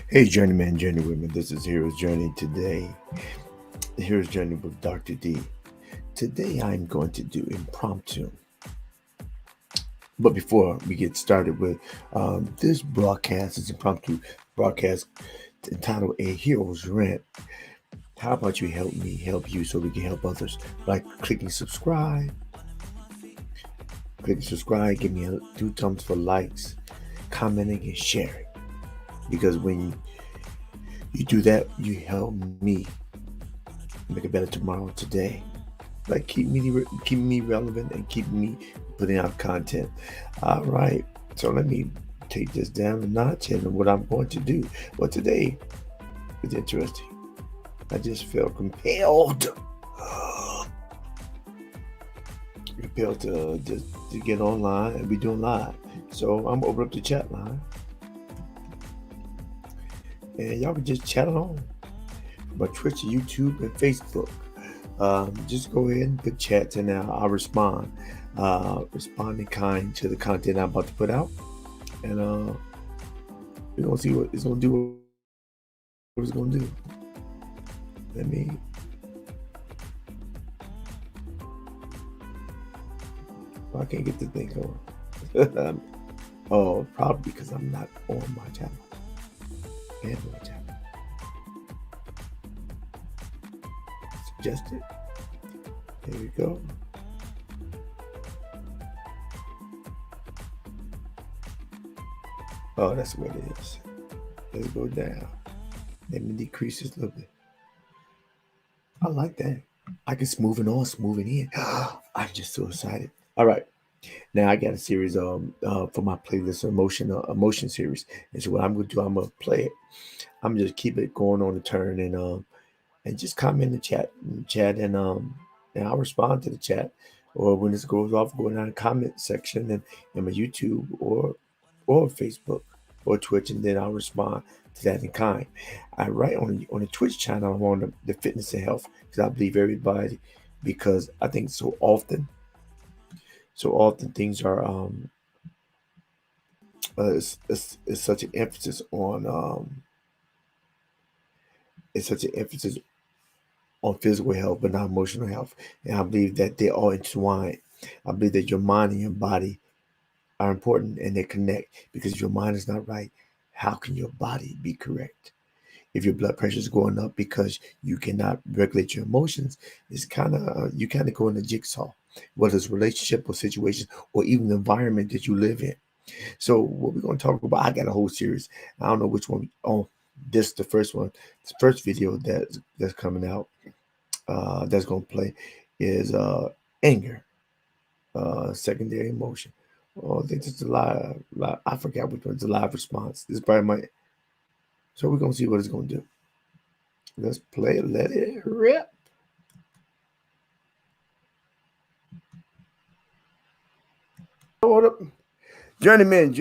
Hey, journeyman, journeywomen. This is Hero's Journey today. Hero's Journey with Dr. D. Today I'm going to do impromptu. But before we get started with this broadcast, is impromptu broadcast entitled A Hero's Rant. How about you help me help you so we can help others by clicking subscribe? Click subscribe, give me 2 thumbs for likes, commenting, and sharing. Because when you do that, you help me make it better tomorrow, today. Like keep me relevant and keep me putting out content. All right. So let me take this down a notch and what I'm going to do. Well, today is interesting. I just felt compelled to get online and be doing live. So I'm gonna open up the chat line, and y'all can just chat along. My Twitch, YouTube, and Facebook. Just go ahead and put chats in there. I'll respond. Respond in kind to the content I'm about to put out. And we're going to see what it's going to do. What it's going to do. Let me. I can't get the thing going. Oh, probably because I'm not on my channel. And my channel. Suggested. Here we go. Oh, that's what it is. Let's go down. Let me decrease this a little bit. I like that. I can smooth it on, smooth it in. I'm just so excited. All right. Now I got a series for my playlist emotion series. And so what I'm gonna do, I'm gonna play it. I'm gonna just keep it going on the turn and just comment in the chat and I'll respond to the chat. Or when this goes off, go down the comment section and in my YouTube or Facebook or Twitch, and then I'll respond to that in kind. I write on the Twitch channel. I'm on the fitness and health because I believe everybody, because I think so often things are it's such an emphasis on it's such an emphasis on physical health but not emotional health, and I believe that they're all intertwined. I believe that your mind and your body are important and they connect, because if your mind is not right, how can your body be correct? If your blood pressure is going up because you cannot regulate your emotions, it's kind of you kind of go in a jigsaw, whether it's relationship or situation or even the environment that you live in. So what we're going to talk about, I got a whole series. I don't know which one. Oh, this is the first one. The first video that's coming out, that's going to play is anger, secondary emotion. Oh, I think it's a live. I forgot which one's a live response. This is probably my. So we're gonna see what it's gonna do. Let's play it. Let it rip. Hold up, journeyman.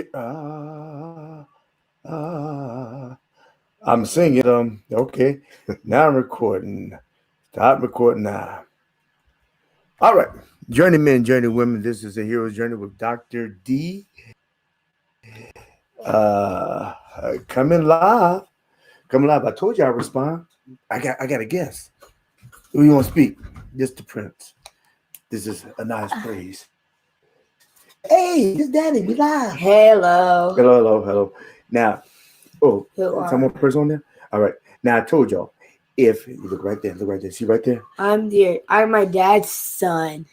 I'm singing. Okay. Now I'm recording. Stop recording now. All right, journeymen, journeywomen. This is a hero's journey with Dr. D. Uh, coming live. Coming live. I told you I respond. I got a guess. Who you want to speak? This the Prince. This is a nice praise. Hey, this Daddy, we live. Hello. Hello. Now, someone person on there? All right. Now I told y'all, if you look right there, see right there? I'm my dad's son.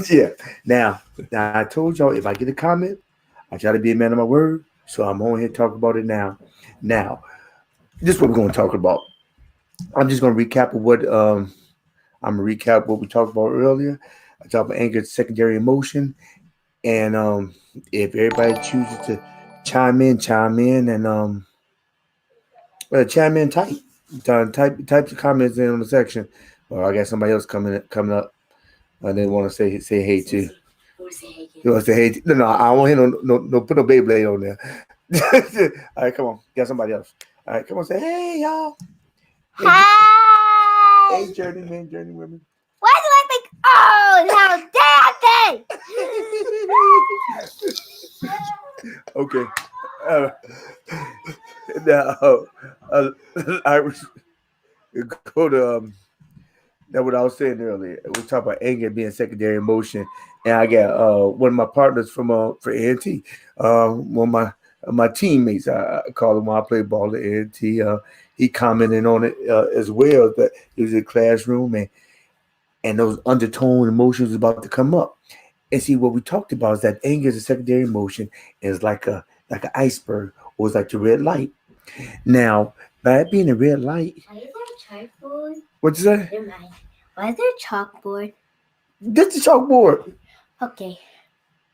Yeah. Now I told y'all, if I get a comment, I try to be a man of my word. So I'm on here talking about it now. Now, this is what we're going to talk about. I'm just going to recap what we talked about earlier. I talked about anger, secondary emotion, and if everybody chooses to chime in, and chime in tight. Type the comments in on the section. Or I got somebody else coming up. They want to say hey too. You want to say hey? No, I don't want to hear no put no Beyblade on there. All right, come on, got somebody else. All right, come on, say hey y'all. Hi. Hey journeymen, journeywomen. Why do I think? Oh, how dare they? Okay. Uh, now, uh, I go to that what I was saying earlier. We talk about anger being secondary emotion, and I got one of my partners from for ANT, one of my teammates. I call him when I play ball at ANT. He commented on it as well, that he was in the classroom, and those undertone emotions about to come up. And see, what we talked about is that anger is a secondary emotion, and it's like an iceberg, or it's like the red light. Now, by it being a red light, Why is there chalkboard? what you say? Never mind. Why is there chalkboard? That's the chalkboard. Okay.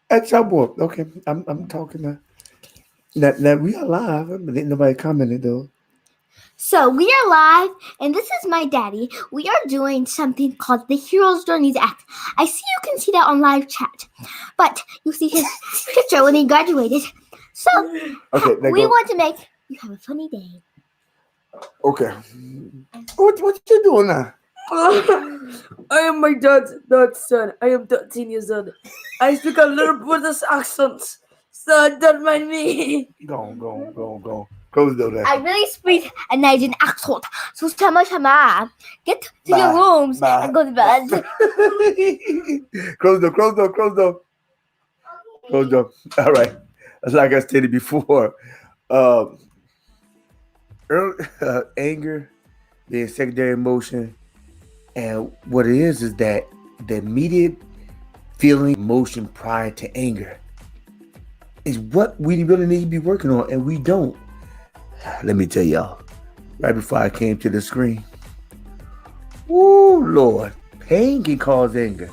That's chalkboard. Okay, I'm talking now. Now we are live, but ain't nobody commented though. So we are live, and this is my daddy. We are doing something called the Hero's Journeys Act. I see you can see that on live chat, but you see his picture when he graduated. So Okay, we want to make you have a funny day. Okay. What you doing now? I am my dad's son. I am 13 years old. I speak a little British accent, so don't mind me. Go on. Close the door there. I really speak a Nigerian accent. So shama, get to Bye. your rooms Bye. and go to bed. Close door. All right. Like I stated before, anger being secondary emotion, and what it is that the immediate feeling, emotion prior to anger is what we really need to be working on, and we don't. Let me tell y'all, right before I came to the screen, oh Lord, pain can cause anger.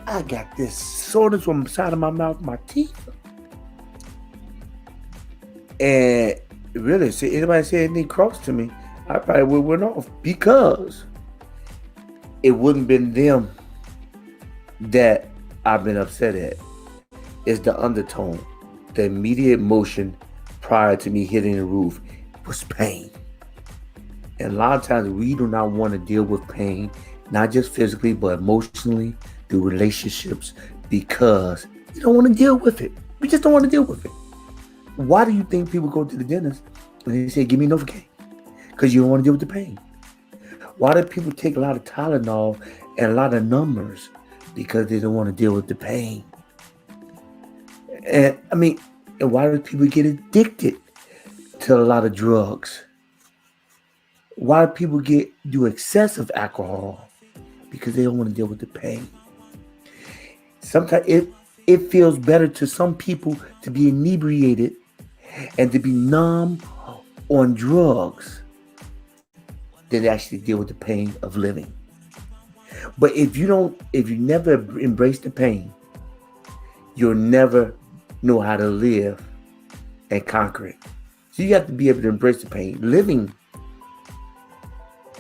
I got this soreness from the side of my mouth, my teeth. And really, see, anybody say anything cross to me, I probably would went off, because it wouldn't been them that I've been upset at. It's the undertone, the immediate emotion prior to me hitting the roof was pain. And a lot of times we do not want to deal with pain, not just physically, but emotionally, through relationships, because we don't want to deal with it. We just don't want to deal with it. Why do you think people go to the dentist and they say, give me Novocaine? Because you don't want to deal with the pain. Why do people take a lot of Tylenol and a lot of numbers? Because they don't want to deal with the pain. And why do people get addicted to a lot of drugs? Why do people do excessive alcohol? Because they don't want to deal with the pain. Sometimes it feels better to some people to be inebriated and to be numb on drugs than actually deal with the pain of living. But if you never embrace the pain, you'll never know how to live and conquer it. So you have to be able to embrace the pain. Living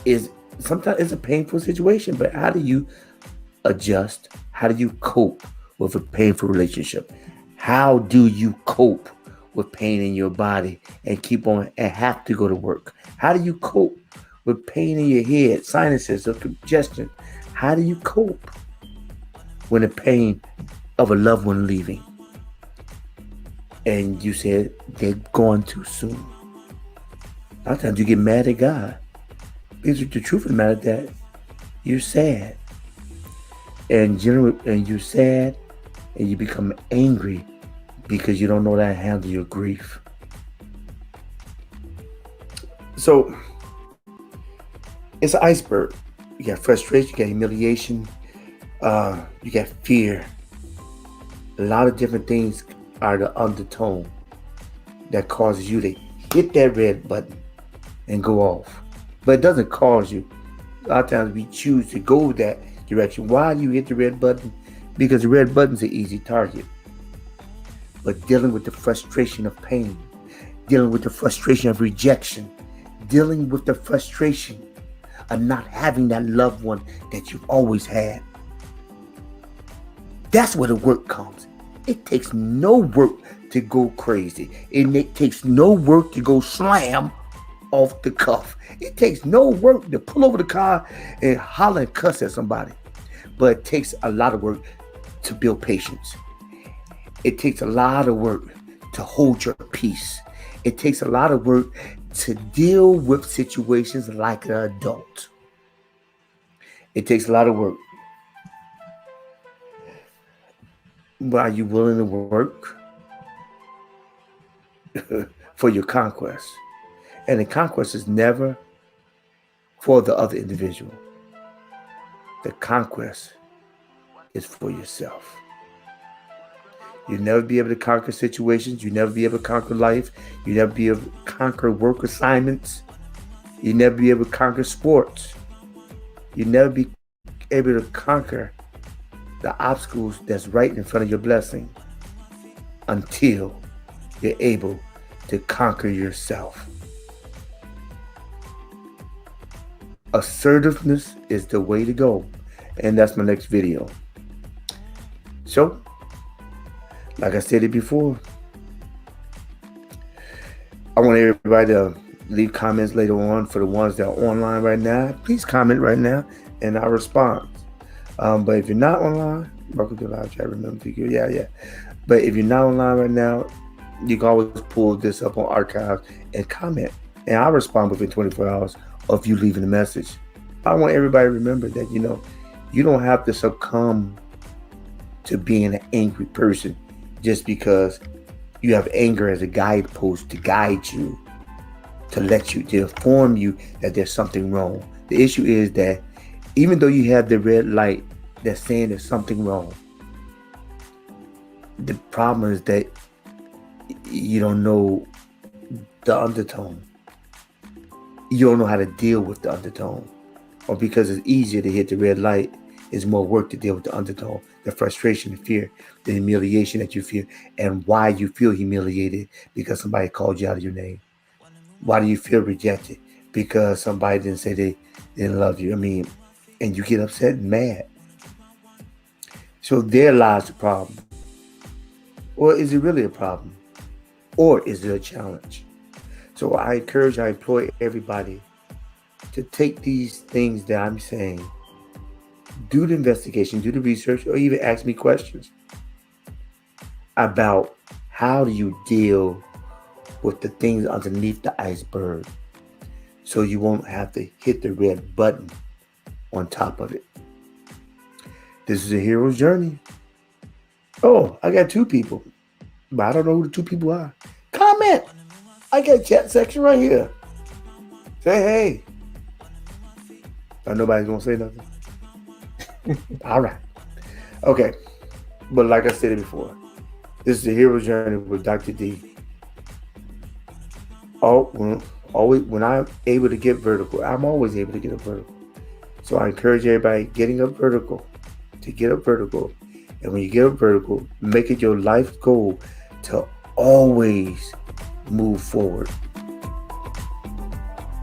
is sometimes it's a painful situation, but how do you adjust? How do you cope with a painful relationship? How do you cope with pain in your body and keep on and have to go to work? How do you cope with pain in your head, sinuses, or congestion? How do you cope when the pain of a loved one leaving and you said they're gone too soon? A lot of times you get mad at God, because the truth of the matter is that you're sad, and you're sad, and you become angry because you don't know how to handle your grief. So it's an iceberg. You got frustration, you got humiliation, you got fear. A lot of different things are the undertone that causes you to hit that red button and go off. But it doesn't cause you. A lot of times we choose to go that direction. Why do you hit the red button? Because the red button's an easy target. But dealing with the frustration of pain, dealing with the frustration of rejection, dealing with the frustration of not having that loved one that you've always had, that's where the work comes. It takes no work to go crazy. It takes no work to go slam off the cuff. It takes no work to pull over the car and holler and cuss at somebody. But it takes a lot of work to build patience. It takes a lot of work to hold your peace. It takes a lot of work to deal with situations like an adult. It takes a lot of work. But are you willing to work for your conquest? And the conquest is never for the other individual. The conquest is for yourself. You'll never be able to conquer situations. You'll never be able to conquer life. You'll never be able to conquer work assignments. You'll never be able to conquer sports. You'll never be able to conquer the obstacles that's right in front of your blessing until you're able to conquer yourself. Assertiveness is the way to go. And that's my next video. So, like I said it before, I want everybody to leave comments later on. For the ones that are online right now, please comment right now and I'll respond. But if you're not online, welcome to the live chat. Remember to yeah. But if you're not online right now, you can always pull this up on archives and comment. And I'll respond within 24 hours of you leaving a message. I want everybody to remember that, you don't have to succumb to being an angry person just because you have anger as a guidepost to guide you, to inform you that there's something wrong. The issue is that even though you have the red light that's saying there's something wrong, the problem is that you don't know the undertone. You don't know how to deal with the undertone. Or because it's easier to hit the red light, it's more work to deal with the undertone, the frustration, the fear, the humiliation that you feel, and why you feel humiliated because somebody called you out of your name. Why do you feel rejected? Because somebody didn't say they didn't love you. And you get upset and mad. So there lies the problem. Or is it really a problem? Or is it a challenge? So I implore everybody to take these things that I'm saying, do the investigation, do the research, or even ask me questions about how do you deal with the things underneath the iceberg so you won't have to hit the red button on top of it. This is a hero's journey. Oh, I got 2 people, but I don't know who the 2 people are. Comment. I got a chat section right here. Say hey. Nobody's gonna say nothing. All right. Okay. But like I said it before, this is a hero's journey with Dr. D. When I'm able to get vertical, I'm always able to get up vertical. So I encourage everybody getting up vertical to get up vertical. And when you get up vertical, make it your life goal to always move forward.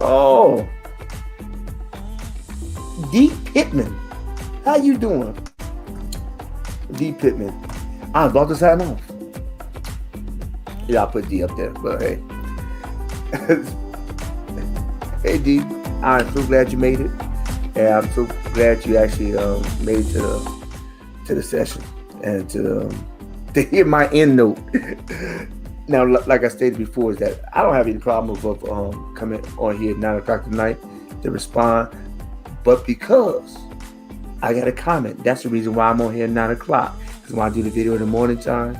Oh, D. Pittman, how you doing? D. Pittman, I was about to sign off. Yeah, I'll put D up there, but hey. Hey D, I'm so glad you made it. And I'm so glad you actually made it to the session and to hear my end note. Now, like I stated before, is that I don't have any problem with coming on here at 9 o'clock tonight to respond. But because I got a comment, that's the reason why I'm on here at 9 o'clock. Because when I do the video in the morning time,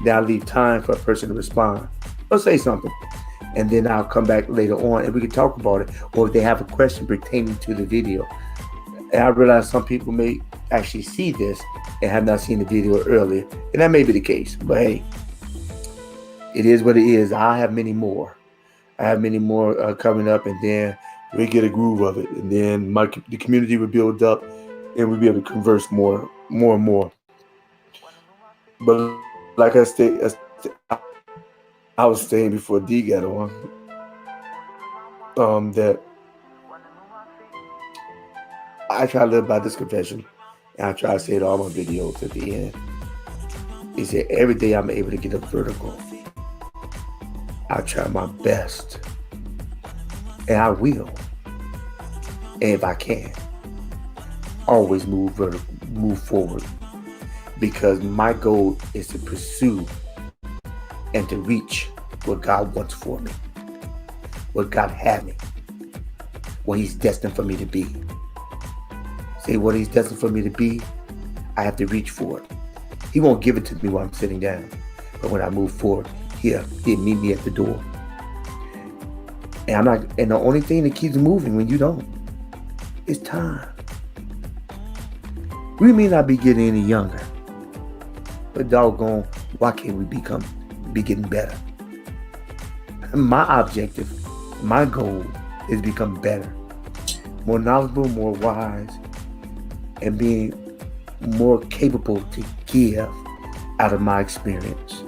then I leave time for a person to respond or say something. And then I'll come back later on and we can talk about it. Or if they have a question pertaining to the video. And I realize some people may actually see this and have not seen the video earlier. And that may be the case. But hey, it is what it is. I have many more. Coming up, and then we get a groove of it. And then the community will build up and we'll be able to converse more and more. But like I was saying before D got on, that I try to live by this confession, and I try to say it all my videos at the end. Is that every day I'm able to get up vertical. I try my best, and I will, and if I can, always move forward, because my goal is to pursue and to reach what God wants for me, what God had me, what He's destined for me to be. See, what He's destined for me to be, I have to reach for it. He won't give it to me while I'm sitting down. But when I move forward, He'll meet me at the door. And the only thing that keeps moving when you don't is time. We may not be getting any younger, but doggone, why can't we be getting better? My objective, my goal is to become better, more knowledgeable, more wise, and being more capable to give out of my experience.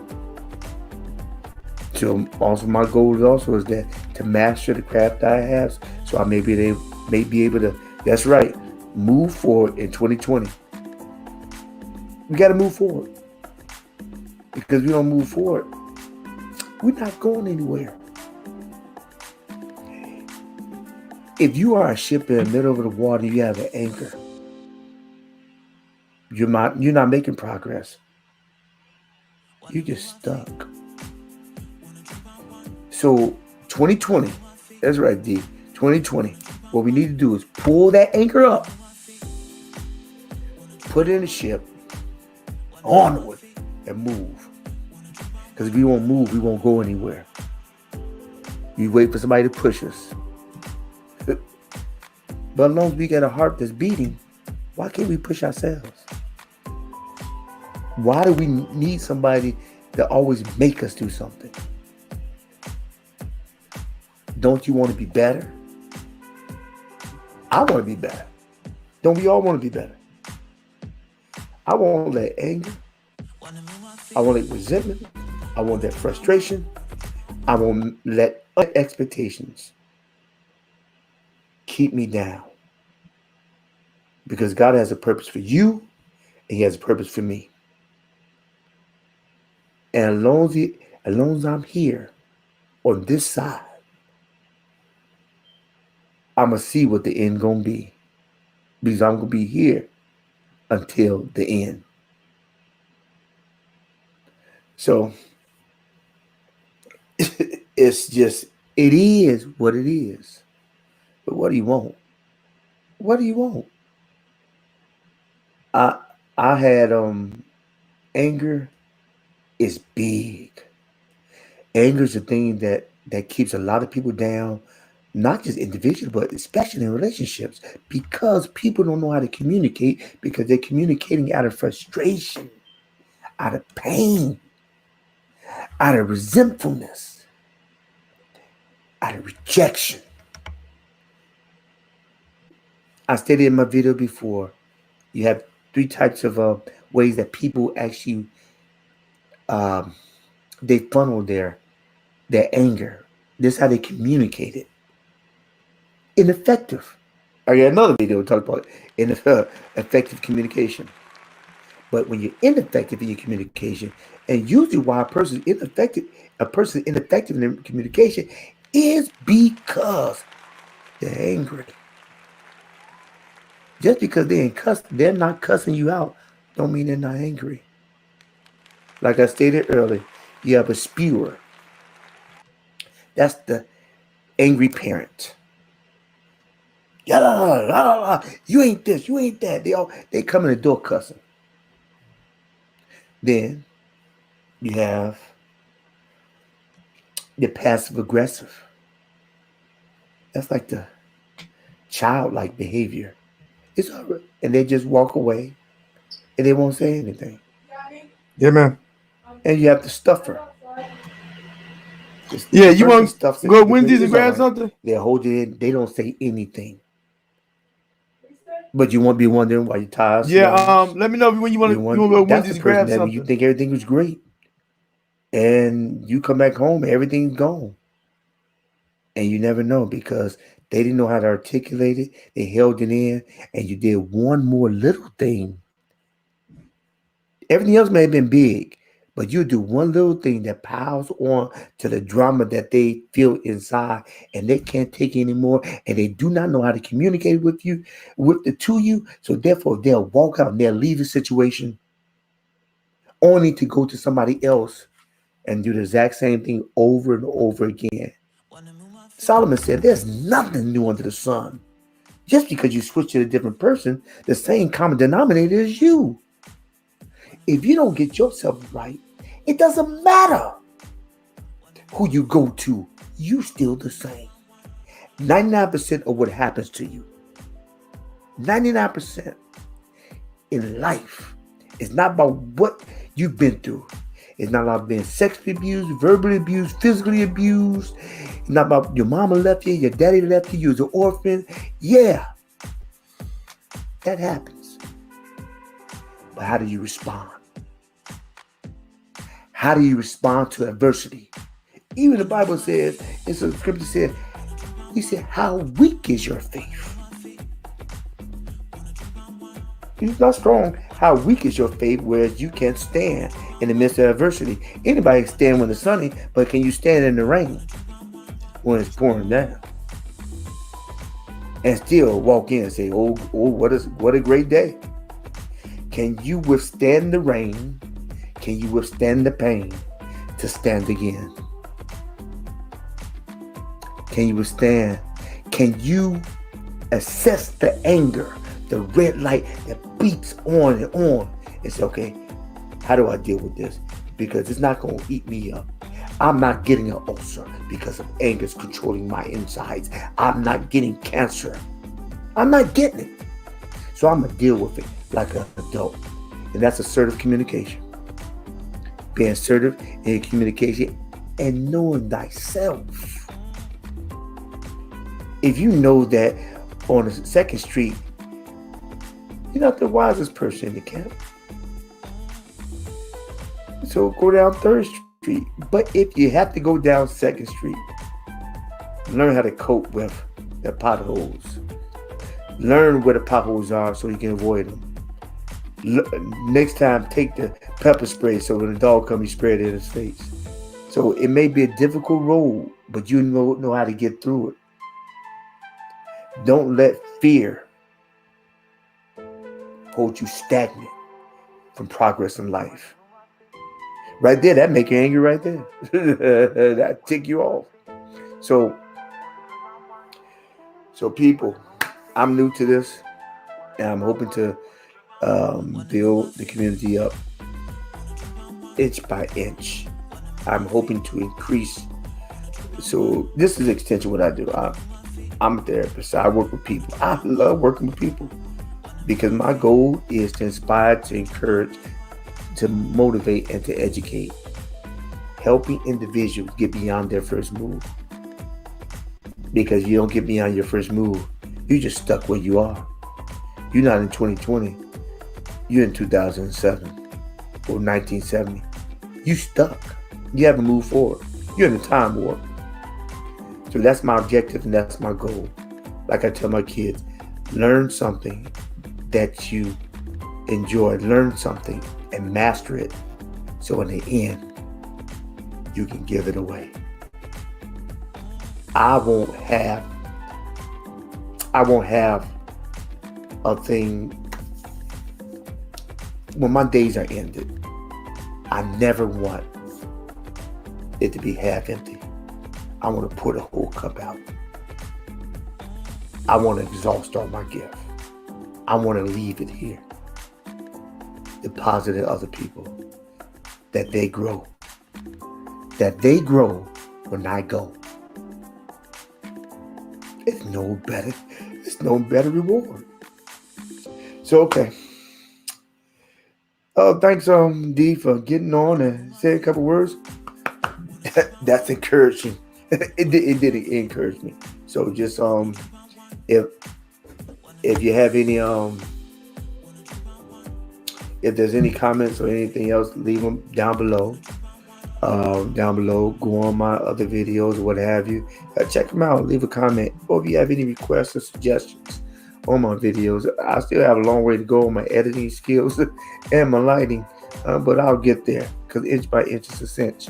So also my goal is that to master the craft I have, so I may be able to. That's right, move forward in 2020. We got to move forward, because we don't move forward, we're not going anywhere. If you are a ship in the middle of the water, you have an anchor. You're not making progress. You're just stuck. So 2020, that's right, D. 2020. What we need to do is pull that anchor up, put it in the ship, onward, and move. Because if we won't move, we won't go anywhere. We wait for somebody to push us. But as long as we got a heart that's beating, why can't we push ourselves? Why do we need somebody to always make us do something? Don't you want to be better? I want to be better. Don't we all want to be better? I won't let anger. I won't let resentment. I won't let frustration. I won't let expectations keep me down. Because God has a purpose for you, and He has a purpose for me. And as long as I'm here on this side, I'm going to see what the end going to be. Because I'm going to be here until the end. So, it's just, it is what it is. But what do you want? What do you want? I had anger is big. Anger is a thing that keeps a lot of people down, not just individually, but especially in relationships, because people don't know how to communicate, because they're communicating out of frustration, out of pain, out of resentfulness, out of rejection. I stated in my video before, you have 3 types of ways that people actually they funnel their anger. This is how they communicate it. Ineffective. I got another video to talk about effective communication. But when you're ineffective in your communication, and usually why a person is ineffective in communication is because they're angry. Just because they're not cussing you out, don't mean they're not angry. Like I stated earlier, you have a spewer. That's the angry parent. You ain't this, you ain't that. They come in the door cussing. Then you have the passive aggressive. That's like the childlike behavior. It's all right. And they just walk away and they won't say anything. Yeah, man. And you have the stuffer. Yeah, you want stuff to go Wendy's and grab something? They hold it in. They don't say anything. But you won't be wondering why your tires. Yeah, let me know when you want to go Wendy's and grab something. When you think everything was great, and you come back home, everything's gone, and you never know because they didn't know how to articulate it. They held it in, and you did one more little thing. Everything else may have been big, but you do one little thing that piles on to the drama that they feel inside, and they can't take anymore, and they do not know how to communicate with you, to you. So therefore, they'll walk out and they'll leave the situation, only to go to somebody else and do the exact same thing over and over again. Solomon said, there's nothing new under the sun. Just because you switch to a different person, the same common denominator is you. If you don't get yourself right, it doesn't matter who you go to, you still the same. 99% of what happens to you, 99% in life, is not about what you've been through. It's not about being sexually abused, verbally abused, physically abused. It's not about your mama left you, your daddy left you, you was an orphan. Yeah, that happens. But how do you respond? How do you respond to adversity? Even the Bible says, it's a scripture said, he said, how weak is your faith? He's not strong. How weak is your faith, whereas you can't stand in the midst of adversity? Anybody can stand when it's sunny, but can you stand in the rain when it's pouring down? And still walk in and say, oh, what a great day. Can you withstand the rain? Can you withstand the pain to stand again? Can you withstand? Can you assess the anger, the red light that beats on and say, okay, how do I deal with this? Because it's not going to eat me up. I'm not getting an ulcer because of anger controlling my insides. I'm not getting cancer. I'm not getting it. So I'm going to deal with it like an adult. And that's assertive communication. Being assertive in communication and knowing thyself. If you know that on the 2nd Street, you're not the wisest person in the camp. So go down 3rd Street. But if you have to go down 2nd Street, learn how to cope with the potholes. Learn where the potholes are so you can avoid them. Next time, take the pepper spray so when the dog comes, you spray it in his face. So it may be a difficult road, but you know how to get through it. Don't let fear hold you stagnant from progress in life. Right there, that make you angry right there. That tick you off. So people, I'm new to this, and I'm hoping to build the community up inch by inch. I'm hoping to increase. So this is an extension of what I do. I'm a therapist. So I work with people. I love working with people because my goal is to inspire, to encourage, to motivate, and to educate. Helping individuals get beyond their first move. Because you don't get beyond your first move, you're just stuck where you are. You're not in 2020. You're in 2007 or 1970. You stuck. You haven't moved forward. You're in a time warp. So that's my objective and that's my goal. Like I tell my kids, learn something that you enjoy. Learn something and master it. So in the end, you can give it away. I won't have a thing when my days are ended. I never want it to be half empty. I want to pour the whole cup out. I want to exhaust all my gift. I want to leave it here. Deposit in other people. That they grow. That they grow when I go. It's no better reward. So okay. Thanks D for getting on and saying a couple words. That's encouraging. It did encourage me. So just if you have any if there's any comments or anything else, leave them down below. Go on my other videos or what have you. Check them out. Leave a comment. Or if you have any requests or suggestions on my videos, I still have a long way to go on my editing skills and my lighting, but I'll get there because inch by inch is a cinch.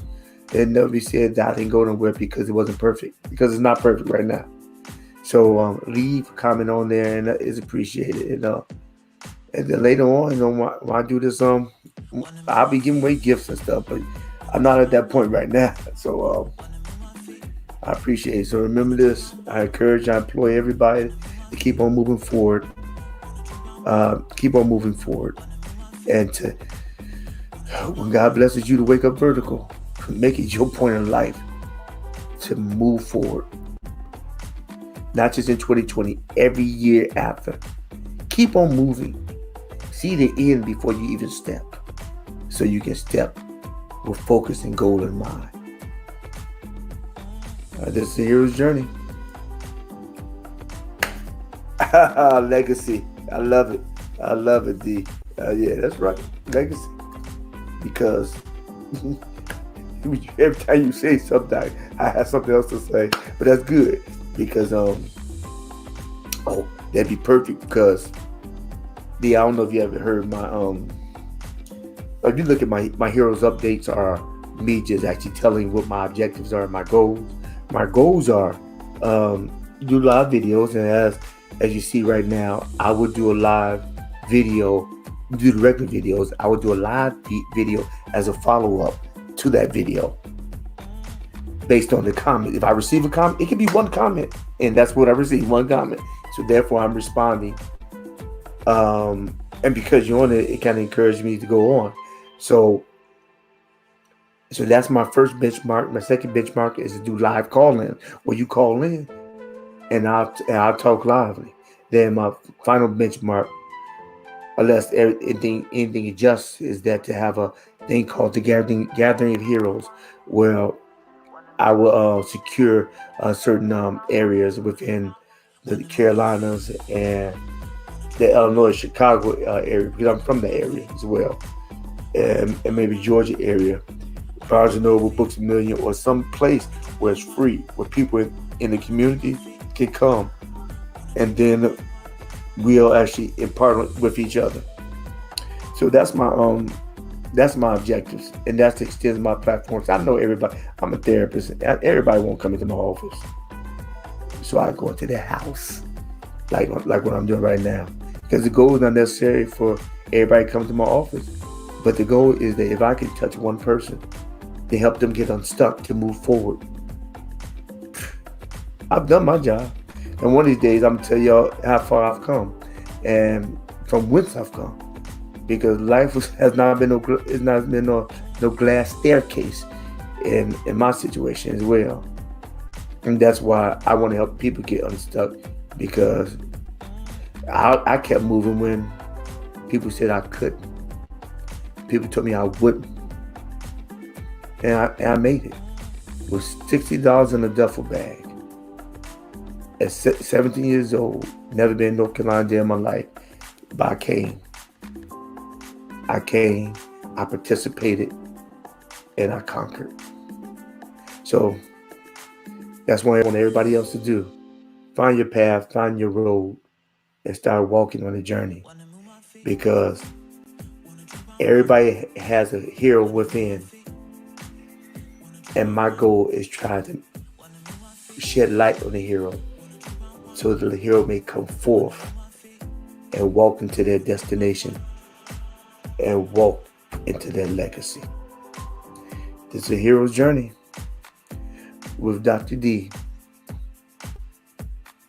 It never be said that I didn't go nowhere because it wasn't perfect, because it's not perfect right now. So leave a comment on there and it's appreciated. And then later on, when I do this, I'll be giving away gifts and stuff, but I'm not at that point right now. So I appreciate it. So remember this. I encourage, I employ everybody to keep on moving forward. Keep on moving forward. And to, when God blesses you to wake up vertical, make it your point in life to move forward. Not just in 2020, every year after. Keep on moving. See the end before you even step. So you can step with focus and goal in mind. This is the hero's journey. Legacy. I love it. I love it, D. Yeah, that's right. Legacy. Because every time you say something, I have something else to say. But that's good. Because, that'd be perfect. Because, D, I don't know if you ever heard my, if you look at my heroes updates are me just actually telling what my objectives are, my goals. My goals are do live videos, and as you see right now, I would do a live video, do the regular videos. I would do a live video as a follow-up to that video based on the comment. If I receive a comment, it could be one comment, and that's what I received, one comment. So therefore, I'm responding. And because you're on it kind of encouraged me to go on. So that's my first benchmark. My second benchmark is to do live call-in, where you call in and I'll talk lively. Then my final benchmark, unless anything adjusts, is that to have a thing called the Gathering of Heroes, where I will secure certain areas within the Carolinas and the Illinois, Chicago area, because I'm from the area as well, and maybe Georgia area, Barnes & Noble, Books A Million, or some place where it's free, where people in the community can come, and then we'll actually impart with each other. So that's my objectives, and that's to extend my platforms. I know everybody. I'm a therapist. Everybody won't come into my office, so I go into their house, like what I'm doing right now. Because the goal is not necessary for everybody to come to my office, but the goal is that if I can touch one person, to help them get unstuck, to move forward, I've done my job. And one of these days, I'm gonna tell y'all how far I've come and from whence I've come. Because life has not been no glass staircase in my situation as well. And that's why I want to help people get unstuck, because I kept moving when people said I couldn't. People told me I wouldn't. And I made it. With $60 in a duffel bag. At 17 years old, never been in North Carolina day in my life, but I came, I participated, and I conquered. So that's what I want everybody else to do. Find your path, find your road, and start walking on the journey. Because everybody has a hero within. And my goal is trying to shed light on the hero, so that the hero may come forth and walk into their destination and walk into their legacy. This is a hero's journey with Dr. D.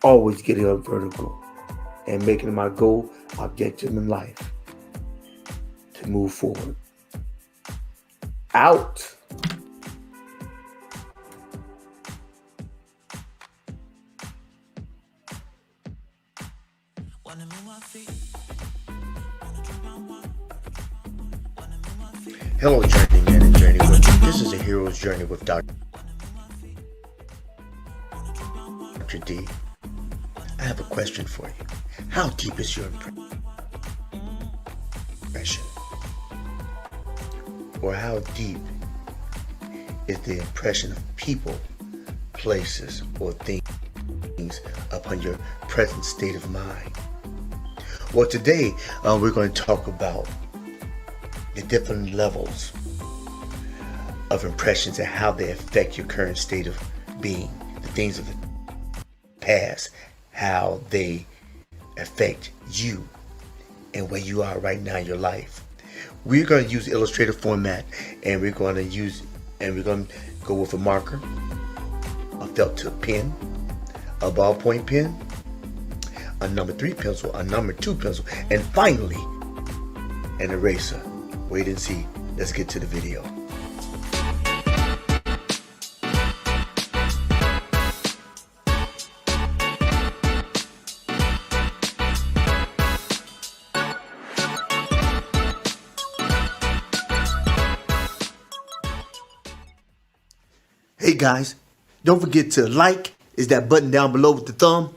Always getting up vertical and making my goal objective in life to move forward. Out. Hello, journeyman and journey women. This is a hero's journey with Dr. D. I have a question for you. How deep is your impression? Or how deep is the impression of people, places, or things upon your present state of mind? Well, today we're going to talk about the different levels of impressions and how they affect your current state of being. The things of the past, how they affect you and where you are right now in your life. We're going to use illustrative format, and we're going to use And we're going to go with a marker, a felt tip pen, a ballpoint pen, a number 3 pencil, a number 2 pencil, and finally, an eraser. Wait and see. Let's get to the video. Hey guys, don't forget to like, is that button down below with the thumb.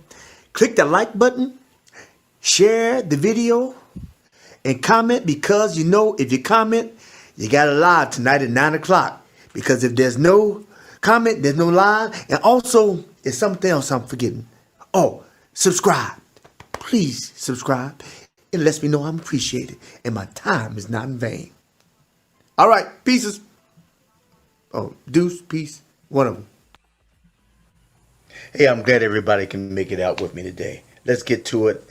Click that like button, share the video, and comment, because you know if you comment, you got a live tonight at 9 o'clock. Because if there's no comment, there's no live. And also, there's something else I'm forgetting. Oh, subscribe. Please subscribe. It lets me know I'm appreciated and my time is not in vain. All right, pieces. Oh, deuce, peace, one of them. Hey, I'm glad everybody can make it out with me today. Let's get to it.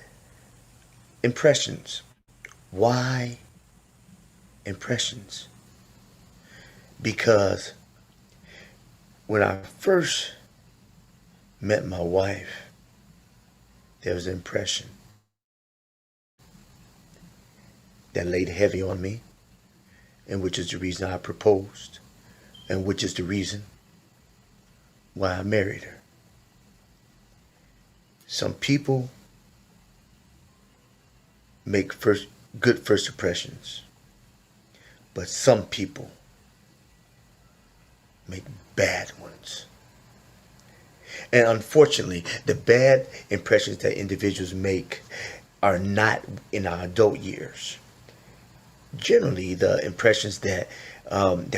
Impressions. Why impressions? Because when I first met my wife, there was an impression that laid heavy on me, and which is the reason I proposed, and which is the reason why I married her. Some people make good first impressions, but some people make bad ones. And unfortunately, the bad impressions that individuals make are not in our adult years. Generally, the impressions that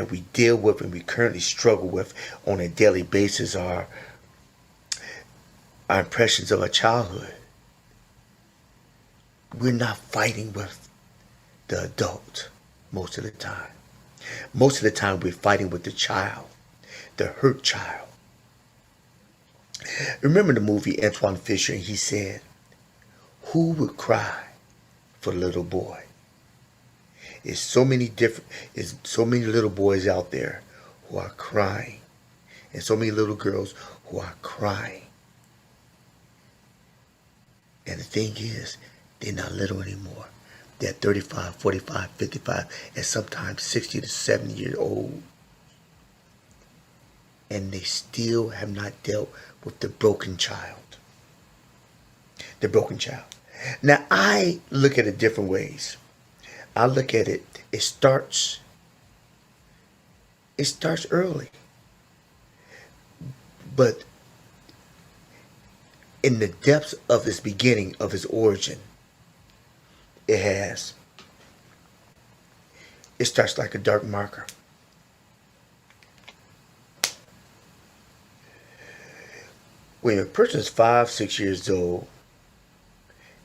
we deal with and we currently struggle with on a daily basis are our impressions of our childhood. We're not fighting with the adult most of the time. Most of the time we're fighting with the child, the hurt child. Remember the movie Antoine Fisher, and he said, who would cry for a little boy? There's so many little boys out there who are crying, and so many little girls who are crying. And the thing is, they're not little anymore. They're 35, 45, 55, and sometimes 60 to 70 years old. And they still have not dealt with the broken child. The broken child. Now, I look at it different ways. I look at it, it starts early. But in the depths of its beginning, of its origin, it starts like a dark marker. When a person is 5, 6 years old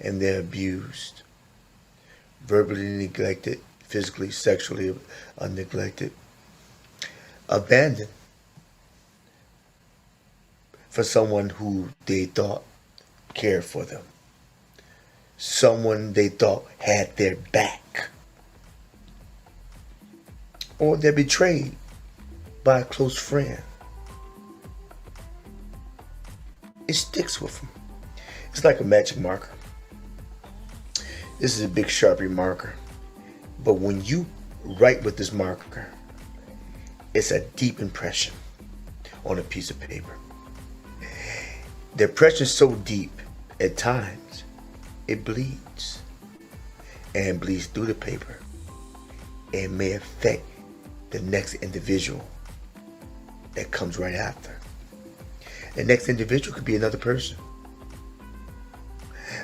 and they're abused, verbally neglected, physically, sexually neglected, abandoned for someone who they thought cared for them, someone they thought had their back, or they're betrayed by a close friend. It sticks with them. It's like a magic marker. This is a big Sharpie marker, but when you write with this marker, it's a deep impression on a piece of paper. The impression is so deep, at times, it bleeds. And bleeds through the paper. It may affect the next individual that comes right after. The next individual could be another person.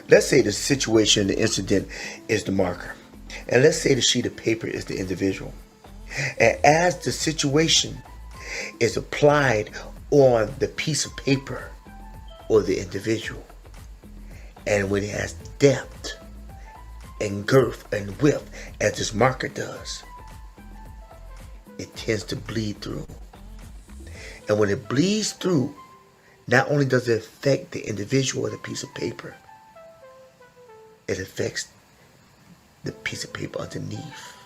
Let's say the situation, the incident is the marker. And let's say the sheet of paper is the individual. And as the situation is applied on the piece of paper or the individual, and when it has depth and girth and width as this marker does, it tends to bleed through. And when it bleeds through, not only does it affect the individual or the piece of paper, it affects the piece of paper underneath.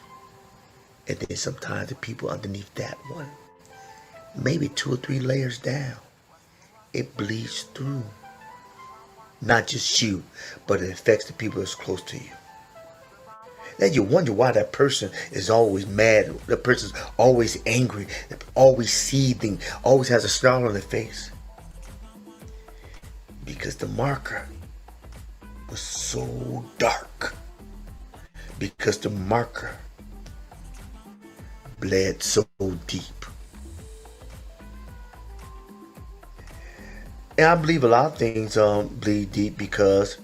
And then sometimes the people underneath that one. maybe 2 or 3 layers down, it bleeds through. Not just you, but it affects the people that's close to you. Then you wonder why that person is always mad, the person's always angry, always seething, always has a snarl on their face. Because the marker was so dark. Because the marker bled so deep. And I believe a lot of things bleed deep because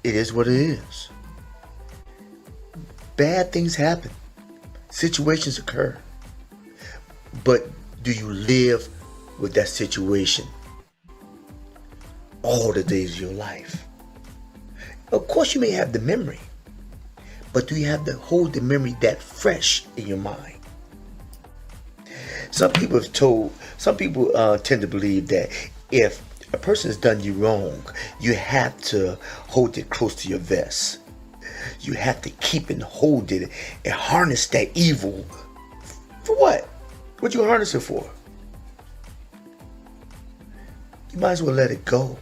it is what it is. Bad things happen. Situations occur. But do you live with that situation all the days of your life? Of course you may have the memory, but do you have to hold the memory that fresh in your mind? Some people tend to believe that if a person has done you wrong, you have to hold it close to your vest. You have to keep and hold it and harness that evil. For what? What you harness it for? You might as well let it go.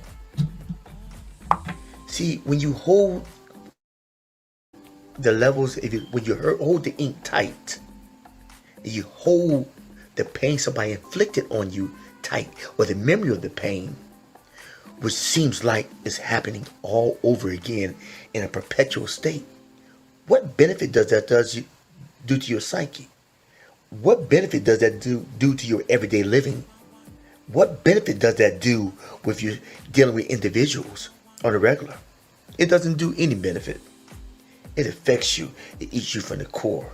See, when you hold the levels, when you hold the ink tight, and you hold the pain somebody inflicted on you tight, or the memory of the pain, which seems like it's happening all over again in a perpetual state, what benefit does that do to your psyche? What benefit does that do to your everyday living? What benefit does that do with you dealing with individuals on a regular? It doesn't do any benefit. It affects you. It eats you from the core.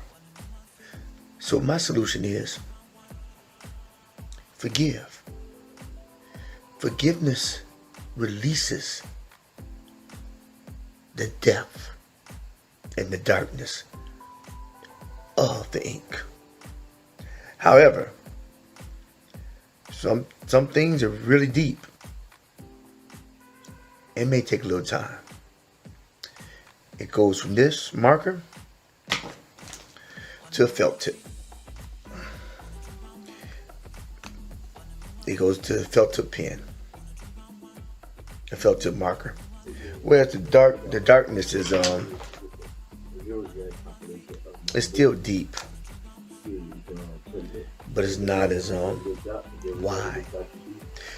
So my solution is forgive. Forgiveness releases the depth and the darkness of the ink. However, some things are really deep. It may take a little time. It goes from this marker to a felt tip. It goes to a felt tip pen, a felt tip marker. Whereas the darkness is it's still deep, but it's not as wide.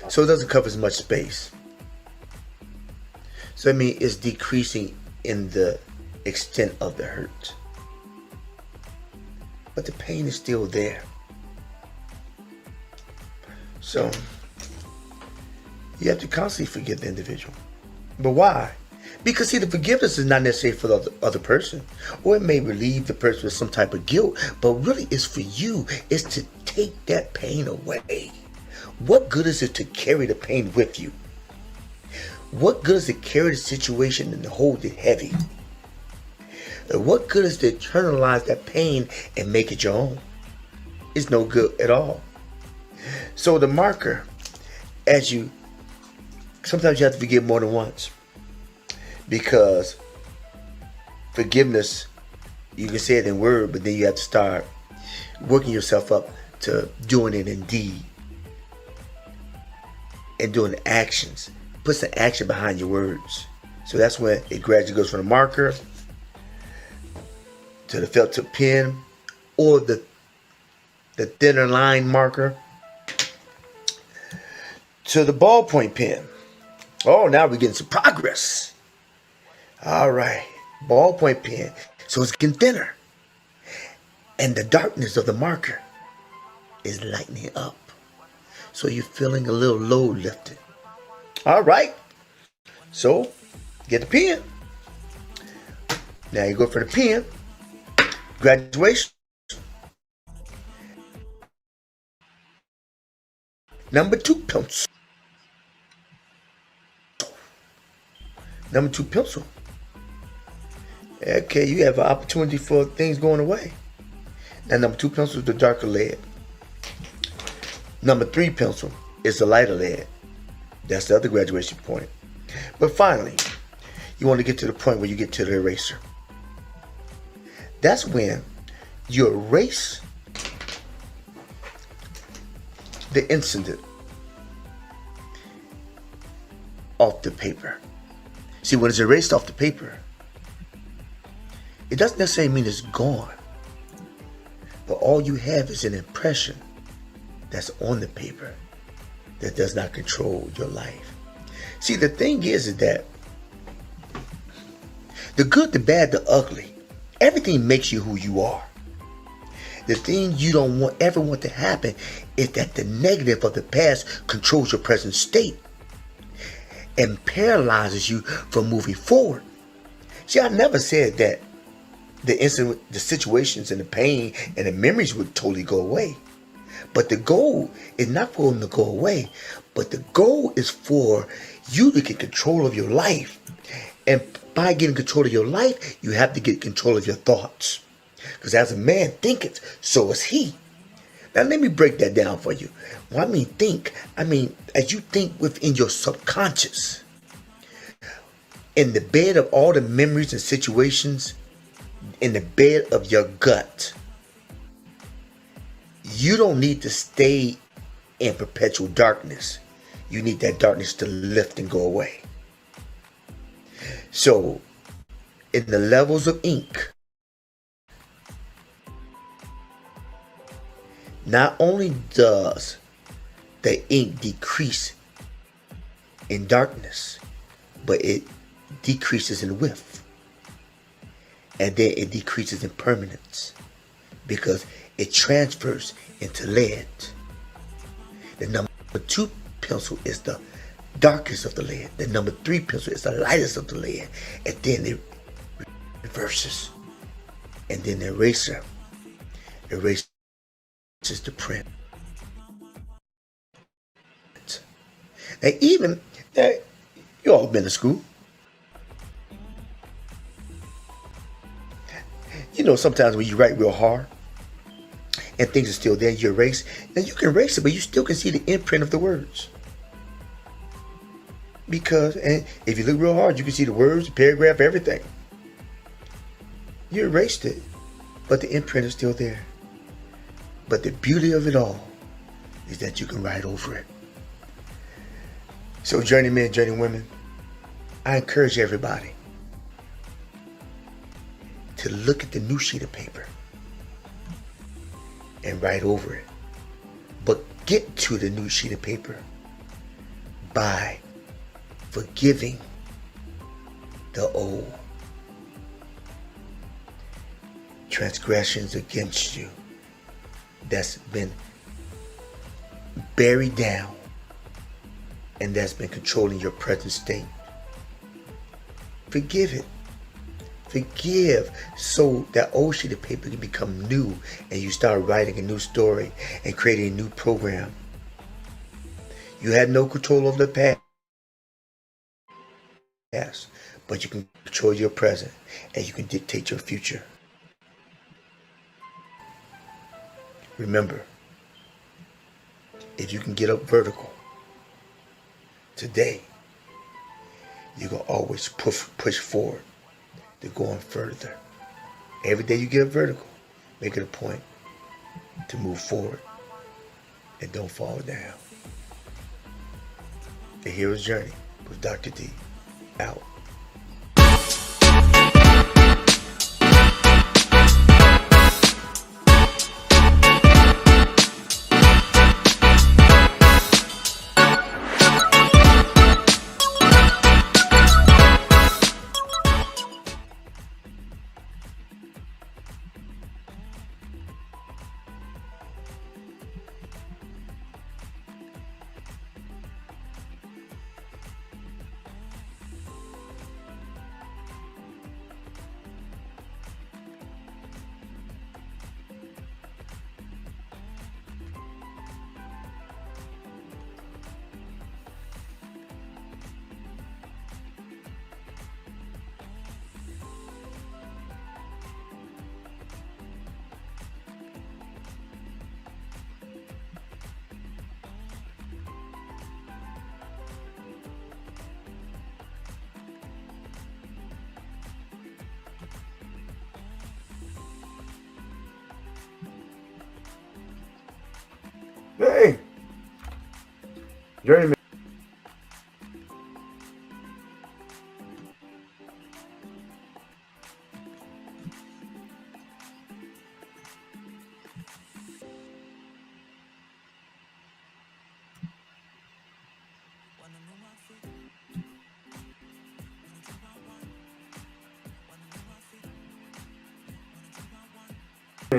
So it doesn't cover as much space. So I mean, it's decreasing in the extent of the hurt, but the pain is still there. So you have to constantly forgive the individual. But why? Because see, the forgiveness is not necessarily for the other person, or it may relieve the person with some type of guilt, but really it's for you. It's to take that pain away. What good is it to carry the pain with you? What good is to carry the situation and to hold it heavy? What good is to internalize that pain and make it your own? It's no good at all. So the marker, sometimes you have to forgive more than once. Because forgiveness, you can say it in word, but then you have to start working yourself up to doing it in deed. And doing actions. Put some action behind your words. So that's when it gradually goes from the marker to the felt tip pen, or the thinner line marker to the ballpoint pen. Oh, now we're getting some progress. All right, ballpoint pen. So it's getting thinner. And the darkness of the marker is lightening up. So you're feeling a little load lifted. All right. So get the pen. Now you go for the pen. Graduation. Number 2 pencil. Number 2 pencil. Okay, you have an opportunity for things going away. Now number 2 pencil is the darker lead. Number 3 pencil is the lighter lead. That's the other graduation point. But finally, you want to get to the point where you get to the eraser. That's when you erase the incident off the paper. See, when it's erased off the paper, it doesn't necessarily mean it's gone, but all you have is an impression that's on the paper that does not control your life. See, the thing is that the good, the bad, the ugly, everything makes you who you are. The thing you don't ever want to happen is that the negative of the past controls your present state and paralyzes you from moving forward. See, I never said that the incident, the situations and the pain and the memories would totally go away. But the goal is not for them to go away, but the goal is for you to get control of your life. And by getting control of your life, you have to get control of your thoughts. Because as a man thinketh, so is he. Now let me break that down for you. When I mean think, I mean as you think within your subconscious, in the bed of all the memories and situations, in the bed of your gut, you don't need to stay in perpetual darkness. You need that darkness to lift and go away. So, in the levels of ink, not only does the ink decrease in darkness, but it decreases in width. And then it decreases in permanence because it transfers into lead. The number 2 pencil is the darkest of the lead. The number 3 pencil is the lightest of the lead. And then it reverses. And then the eraser erases the print. Now even, you all been to school. You know, sometimes when you write real hard and things are still there, you erase. Now you can erase it, but you still can see the imprint of the words. Because, and if you look real hard, you can see the words, the paragraph, everything. You erased it, but the imprint is still there. But the beauty of it all is that you can write over it. So journeymen, journeywomen, I encourage everybody to look at the new sheet of paper and write over it. But get to the new sheet of paper by forgiving the old transgressions against you that's been buried down and that's been controlling your present state. Forgive it. Forgive so that old sheet of paper can become new and you start writing a new story and creating a new program. You had no control over the past, but you can control your present and you can dictate your future. Remember, if you can get up vertical today, you can always push forward to go on further. Every day you get up vertical, make it a point to move forward and don't fall down. The Hero's Journey with Dr. D. Out. Journeyman.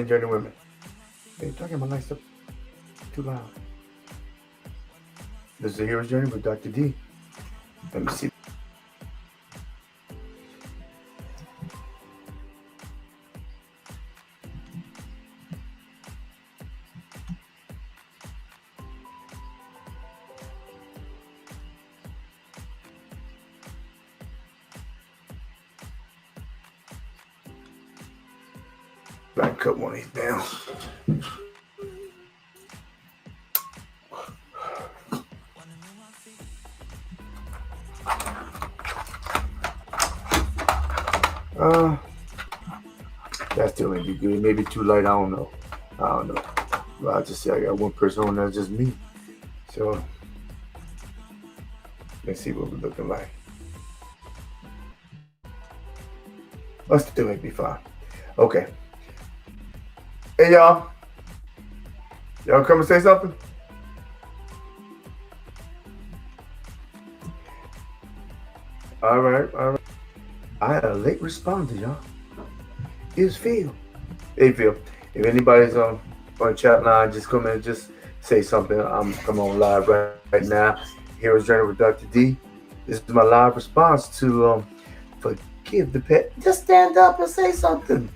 Journey women. Hey, talking about nice stuff too loud. This is the Hero's Journey with Dr. D. Let me see. I cut one of these down. That still ain't be good. Maybe too light. I don't know. Well, I'll just say I got one person on. That's just me. So let's see what we're looking like. That still ain't be fine. Okay. Hey y'all. Y'all come and say something? All right. I had a late responder, y'all. It's Phil. Hey Phil. If anybody's on chat line, just come in and just say something. I'm on live right now. Hero's Journey with Dr. D. This is my live response to Forgive the Pet. Just stand up and say something.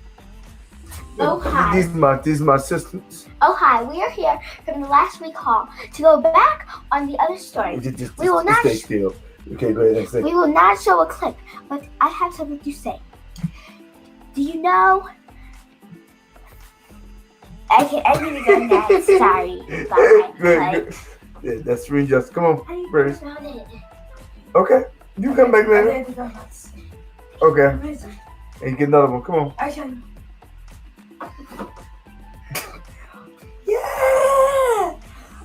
Oh, hi. These are my assistants. Oh, hi. We are here from the last week call to go back on the other story. We will not stay still. Okay, go ahead and say. We will not show a clip, but I have something to say. Do you know? I need to go next. Sorry. Good. Yeah, that's really just. Come on, Grace. Found it. Okay, you come back later. Okay. And you get another one. Come on. Yeah!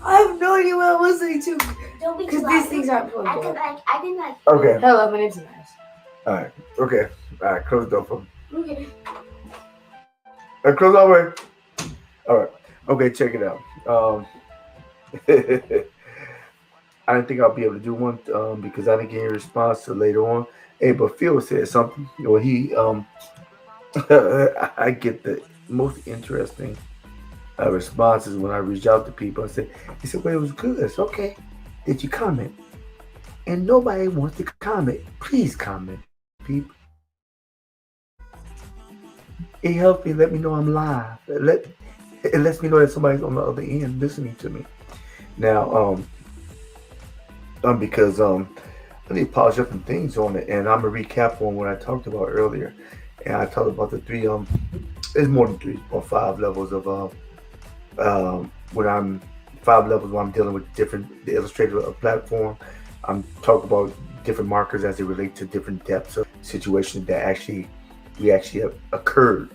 I have no idea what I'm listening to. Don't be Because too these loud. things aren't plugged I in. can like. Okay. Hello, my name's Elias. All right. Okay. All right. Close the door for me. Okay. Close all the way. All right. Okay. Check it out. I didn't think I'll be able to do one because I didn't get a response till later on. Hey, but Phil said something. Well, he I get the most interesting responses when I reach out to people. I say, he said, well, it was good. It's okay. Did you comment? And nobody wants to comment. Please comment, people. It helps me. Let me know I'm live. It lets me know that somebody's on the other end listening to me. Now, because I need to polish up some things on it, and I'm gonna recap on what I talked about earlier. And I talked about the three. There's more than 3 or 5 levels of when I'm 5 levels where I'm dealing with the Illustrator platform. I'm talking about different markers as they relate to different depths of situations that actually have occurred.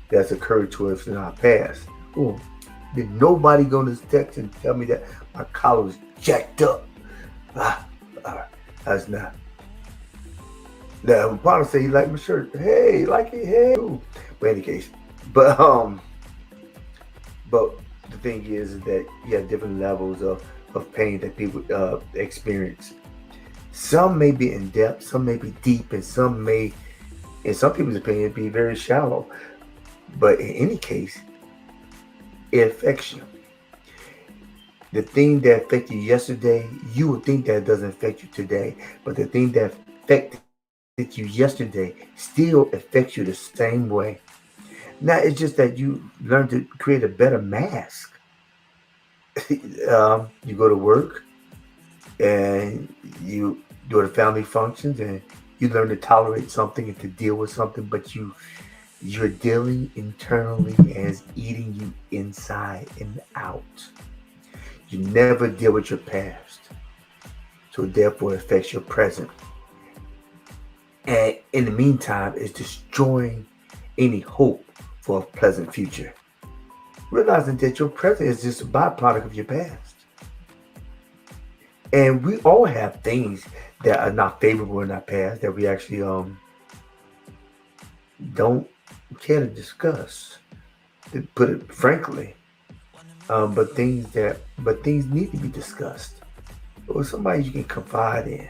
That's occurred to us in our past. Oh, did nobody go to this text and tell me that my collar was jacked up? That's not. Now, when Potter say he liked my shirt, hey, you like it, hey. But in any case, but the thing is that you have different levels of pain that people experience. Some may be in depth, some may be deep, and some people's opinion, be very shallow. But in any case, it affects you. The thing that affected you yesterday, you would think that it doesn't affect you today. But the thing that affected you yesterday still affects you the same way. Now, it's just that you learn to create a better mask. You go to work and you go to family functions and you learn to tolerate something and to deal with something, but you're dealing internally and it's eating you inside and out. You never deal with your past, so therefore it affects your present. And in the meantime, it's destroying any hope for a pleasant future. Realizing that your present is just a byproduct of your past. And we all have things that are not favorable in our past that we actually don't care to discuss, to put it frankly. But things need to be discussed. Or somebody you can confide in.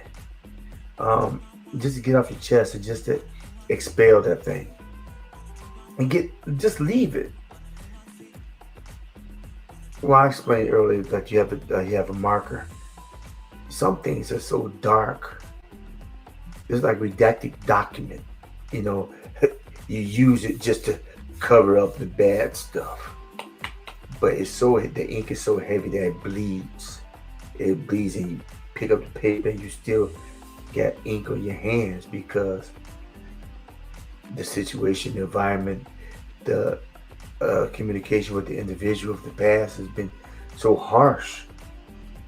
Um, just to get off your chest and just to expel that thing. And just leave it. Well, I explained earlier that you have a marker. Some things are so dark. It's like redacted document. You know, you use it just to cover up the bad stuff. But the ink is so heavy that it bleeds. It bleeds, and you pick up the paper and you still get ink on your hands because the situation, the environment, the communication with the individual of the past has been so harsh,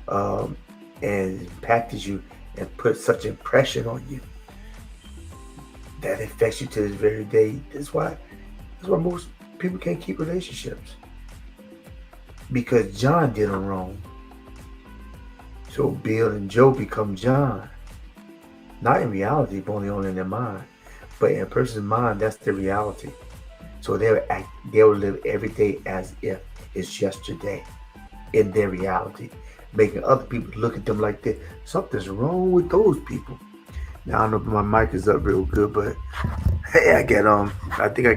and impacted you and put such impression on you that affects you to this very day. That's why most people can't keep relationships, because John did them wrong. So Bill and Joe become John. Not in reality, but only in their mind. But in a person's mind, that's the reality. So they'll live every day as if it's yesterday in their reality, making other people look at them like that. Something's wrong with those people. Now I don't know if my mic is up real good, but hey, I think I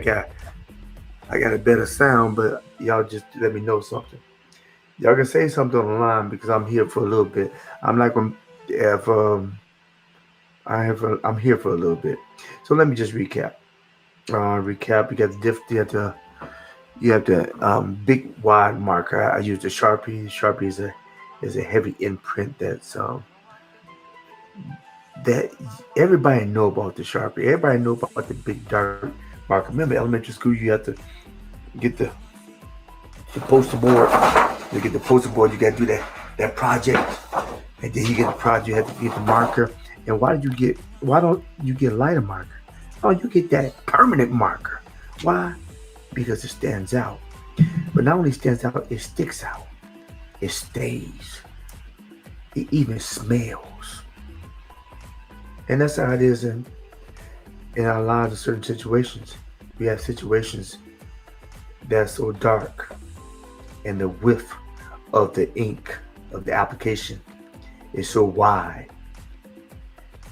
got a better sound, but y'all just let me know something. Y'all can say something on the line because I'm here for a little bit. I'm not gonna have I'm here for a little bit. So let me just recap. You got you have the big wide marker. I use the Sharpie. Sharpie is a heavy imprint that everybody know about the Sharpie. Everybody know about the big dark marker. Remember, elementary school, you have to get the poster board. You get the poster board. You got to do that project, and then you get the project. You have to get the marker. And why don't you get a lighter marker? Oh, you get that permanent marker. Why? Because it stands out. But not only stands out, it sticks out. It stays. It even smells. And that's how it is in our lives in certain situations. We have situations that's so dark, and the width of the ink of the application is so wide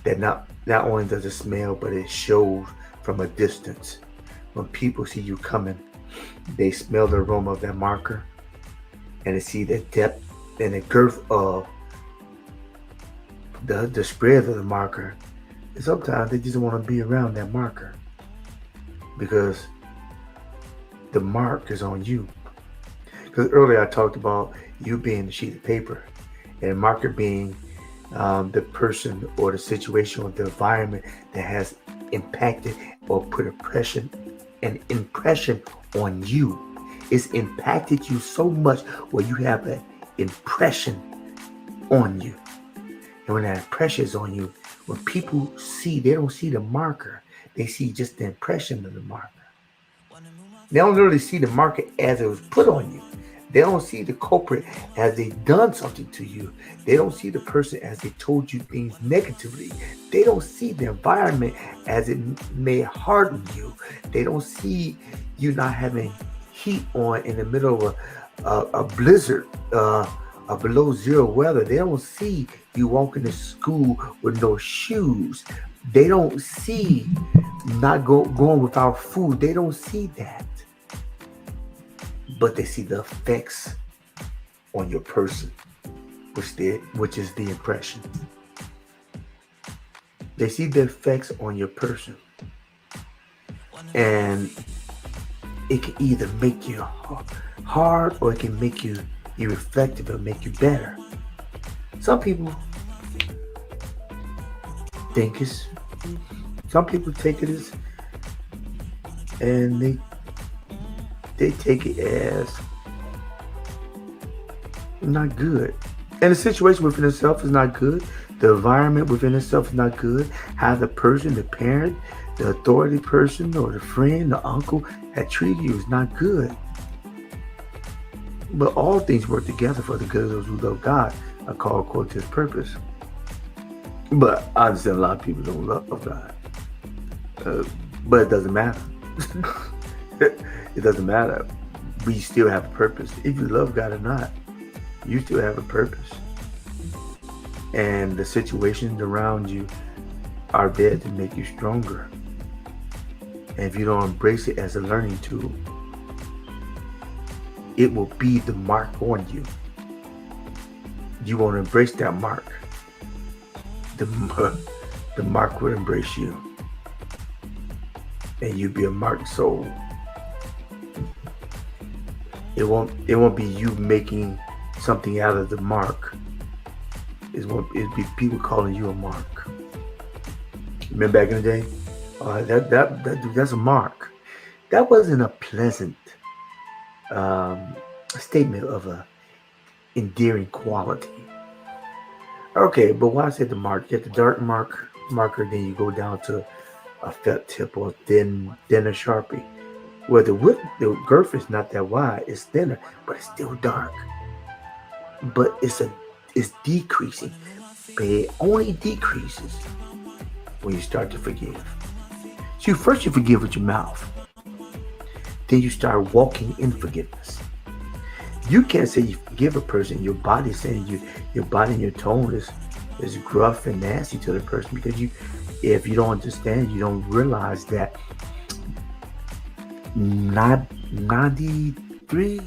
that not only does it smell, but it shows from a distance. When people see you coming, they smell the aroma of that marker, and they see the depth and the girth of the spread of the marker. And sometimes they just want to be around that marker because the mark is on you. Because earlier I talked about you being the sheet of paper and marker being the person or the situation or the environment that has impacted or put an impression on you. It's impacted you so much where you have an impression on you. And when that impression is on you, when people see, they don't see the marker. They see just the impression of the marker. They don't literally see the marker as it was put on you. They don't see the culprit as they done something to you. They don't see the person as they told you things negatively. They don't see the environment as it may harden you. They don't see you not having heat on in the middle of a blizzard, a below zero weather. They don't see you walking to school with no shoes. They don't see not going without food. They don't see that. But they see the effects on your person, which is the impression. They see the effects on your person. And it can either make you hard or it can make you irreflective or make you better. Some people some people take it as, and they take it as not good. And the situation within itself is not good. The environment within itself is not good. How the person, the parent, the authority person, or the friend, the uncle that treated you is not good. But all things work together for the good of those who love God, are called according to his purpose. But I understand a lot of people don't love God. But it doesn't matter. It doesn't matter. We still have a purpose. If you love God or not, you still have a purpose. And the situations around you are there to make you stronger. And if you don't embrace it as a learning tool, it will be the mark on you. You won't embrace that mark. The mark will embrace you. And you'll be a marked soul. It won't be you making something out of the mark. It'll be people calling you a mark. Remember back in the day? That's a mark. That wasn't a pleasant statement of a endearing quality. Okay, but why I said the mark? You have the dark marker, then you go down to a felt tip or thinner Sharpie. Well, the girth is not that wide; it's thinner, but it's still dark. But it's decreasing. But it only decreases when you start to forgive. So first you forgive with your mouth. Then you start walking in forgiveness. You can't say you forgive a person. Your body saying your body and your tone is gruff and nasty to the person, because if you don't understand, you don't realize that 93,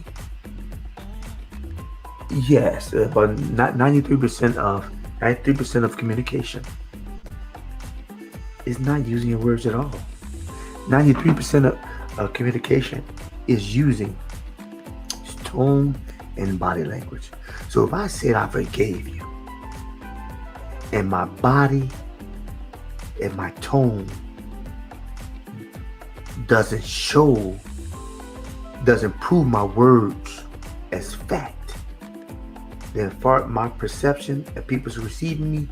yes, but not 93% of communication is not using your words at all. 93% of communication is using tone and body language. So if I said I forgave you, and my body and my tone doesn't prove my words as fact, then my perception of people's receiving me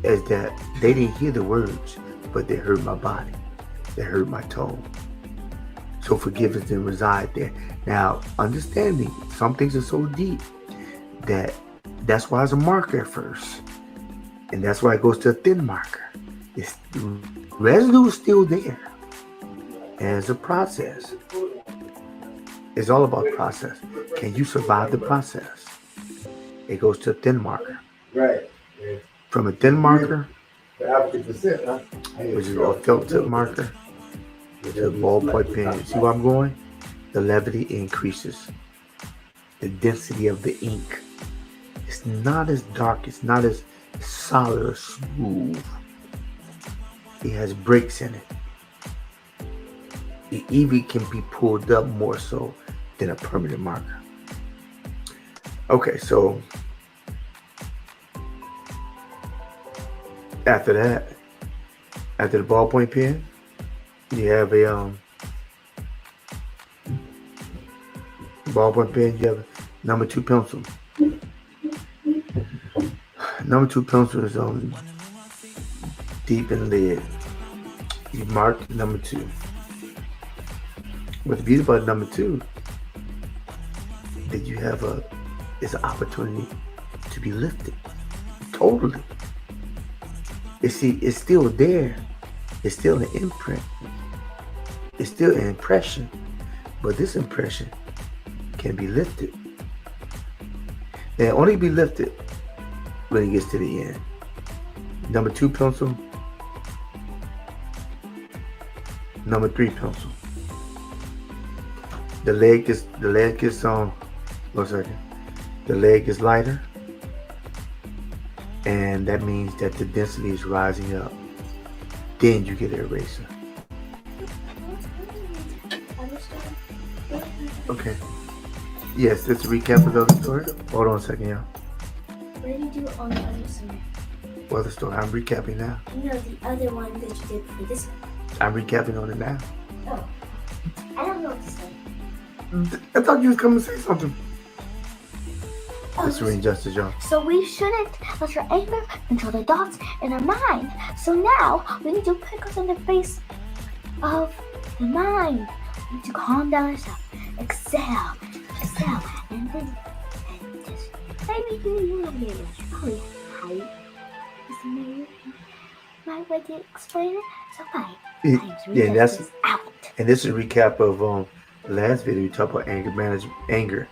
is that they didn't hear the words, but they heard my body, they heard my tone. So forgiveness didn't reside there. Now, understanding some things are so deep that's why it's a marker at first. And that's why it goes to a thin marker. It's residue is still there. And it's a process. It's all about process. Can you survive the process? It goes to a thin marker. Right. From a thin marker, Which which is a felt tip marker, to a ballpoint pen. See where I'm going? The levity increases. The density of the ink. It's not as dark. It's not as solid or smooth. It has breaks in it. It even can be pulled up more so than a permanent marker. Okay, so after that, after the ballpoint pen, you have a ballpoint pen. You have number 2 pencil. Number 2 pencil is deep in lead. You mark number 2. What's beautiful about number 2 that you have is an opportunity to be lifted totally. It's still there. It's still an imprint. It's still an impression, but this impression can be lifted. And it only be lifted when it gets to the end. Number 2 pencil. Number 3 pencil. The leg is one second. The leg is lighter, and that means that the density is rising up. Then you get an eraser. Okay. Yes, that's a recap of the other story. Hold on a second, y'all. What did you do on the other story? What other story? I'm recapping now. No, the other one that you did for this one. I'm recapping on it now. Oh. I don't know what to say. I thought you was coming to say something. Oh, That's injustice, y'all. so we shouldn't let our anger control the thoughts in our mind. So now we need to pick us in the face of the mind. We need to calm down ourselves. Exhale, and breathe. And just Maybe you know me. Please, hi. Is me my way to explain it? So bye. Yeah, and that's Out. and this is a recap of the last video. We talked about anger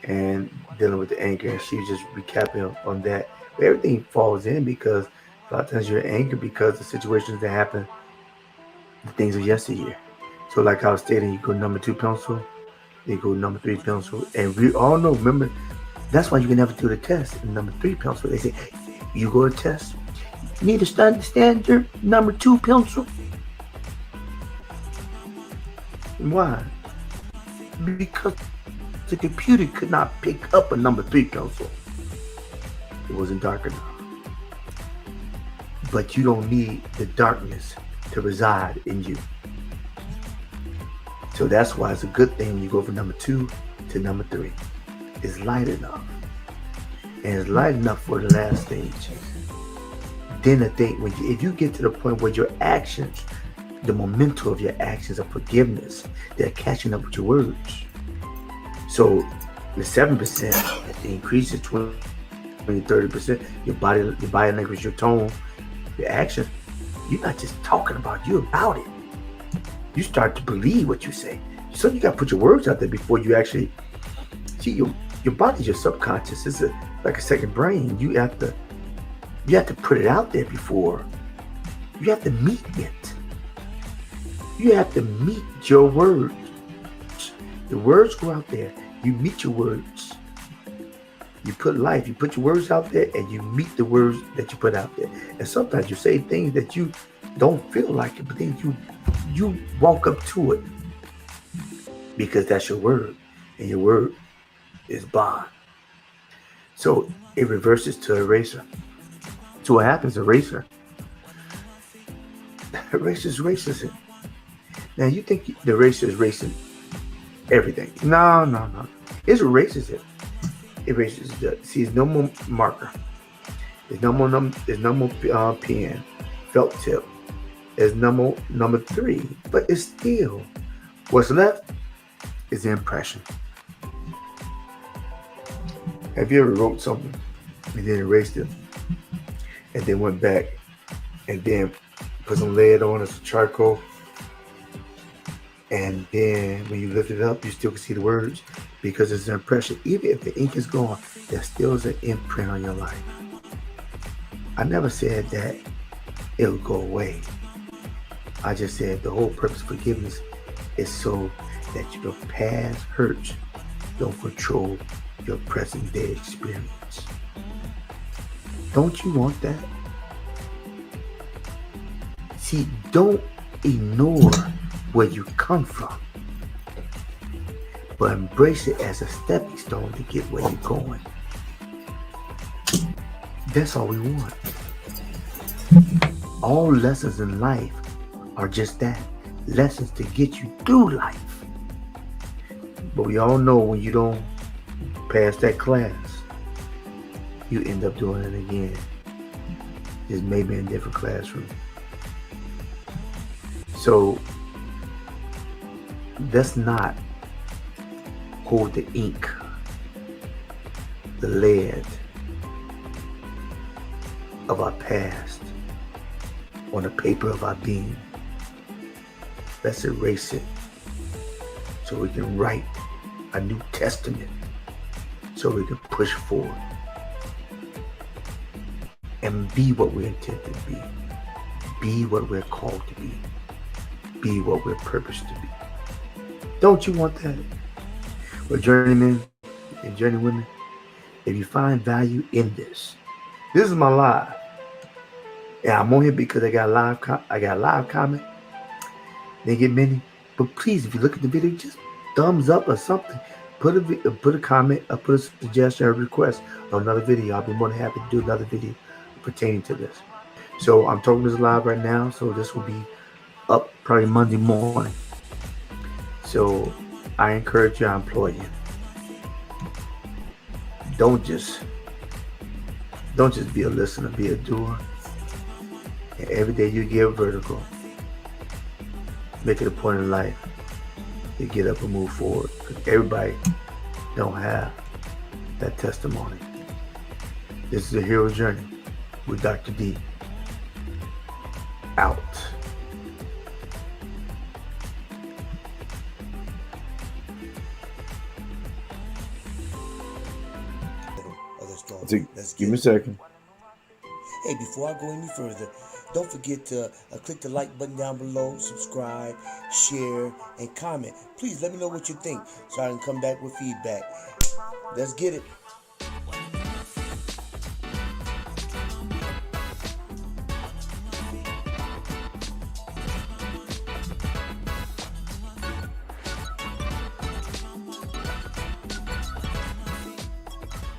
and dealing with the anger, and she was just recapping on that. But everything falls in because a lot of times you're angry because the situations that happen, the things of yesteryear. So like I was stating, you go number 2 pencil, you go number 3 pencil, and we all know. Remember, that's why you can never do the test in number 3 pencil. They say you go to test, you need to understand your number 2 pencil. Why? Because the computer could not pick up a number 3 pencil. It wasn't dark enough. But you don't need the darkness to reside in you. So that's why it's a good thing when you go from number 2 to number 3. It's light enough. And it's light enough for the last stage. Then I think if you get to the point where your actions, the momentum of your actions of forgiveness, they're catching up with your words. So the 7%, the increase is 20, 30%. Your body language, your tone, your action. You're not just talking about, you're about it. You start to believe what you say. So you got to put your words out there before you actually see your body's your subconscious. It's like a second brain. You have to put it out there before. You have to meet it. You have to meet your words. The words go out there. You meet your words. You put life. You put your words out there, and you meet the words that you put out there. And sometimes you say things that you don't feel like it, but then you walk up to it because that's your word, and your word is bond. So it reverses to eraser. So what happens? Erases it. Now you think the eraser is erasing everything? No. It erases it. Erases it. See, there's no more marker. There's no more pen, felt tip. There's number 3, but it's still what's left is the impression. Have you ever wrote something and then erased it, and then went back and then put some lead on as charcoal? And then when you lift it up, you still can see the words because it's an impression. Even if the ink is gone, there still is an imprint on your life. I never said that it'll go away. I just said the whole purpose of forgiveness is so that your past hurts don't control your present day experience. Don't you want that? See, don't ignore where you come from, but embrace it as a stepping stone to get where you're going. That's all we want. All lessons in life are just that, lessons to get you through life. But we all know when you don't pass that class, you end up doing it again, just maybe in a different classroom. So let's not hold the ink, the lead of our past on the paper of our being. Let's erase it so we can write a new testament, so we can push forward and be what we're intended to be what we're called to be what we're purposed to be. Don't you want that? Well, journeymen and journeywomen, if you find value in this is my live. Yeah, I'm on here because I got a live comment. They get many, but please, if you look at the video, just thumbs up or something. Put a comment or put a suggestion or request on another video. I'll be more than happy to do another video pertaining to this. So I'm talking this live right now, so this will be up probably Monday morning. So I encourage you, I implore you, don't just be a listener, be a doer. And every day you get vertical, make it a point in life to get up and move forward. Because everybody don't have that testimony. This is a hero's journey with Dr. D. Out. Give me a second. Hey, before I go any further, don't forget to click the like button down below, subscribe, share, and comment. Please let me know what you think so I can come back with feedback. Let's get it.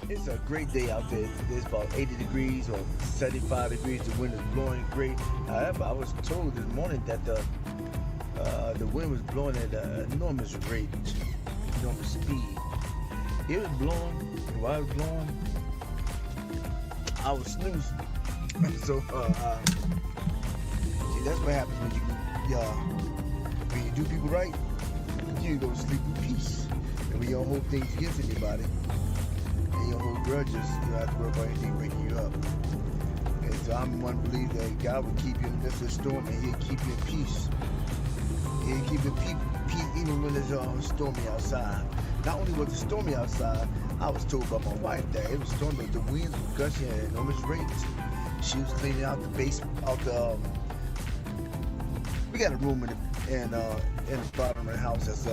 It's a great day out there. It's about 80 degrees or 75 degrees. The wind is blowing great. However, I was told this morning that the wind was blowing at an enormous rate, enormous speed. It was blowing. While I was blowing, I was snoozing. So, see, that's what happens when you do people right. You go to sleep in peace, and when you don't hold things against anybody. You don't hold grudges, you don't have to worry about anything breaking you up. And so I'm one to believe that God will keep you in the midst of the storm and He'll keep you in peace. He'll keep you in peace even when it's stormy outside. Not only was it stormy outside, I was told by my wife that it was stormy, the winds were gushing at enormous rates. She was cleaning out the basement, we got a room in the bottom of the house that's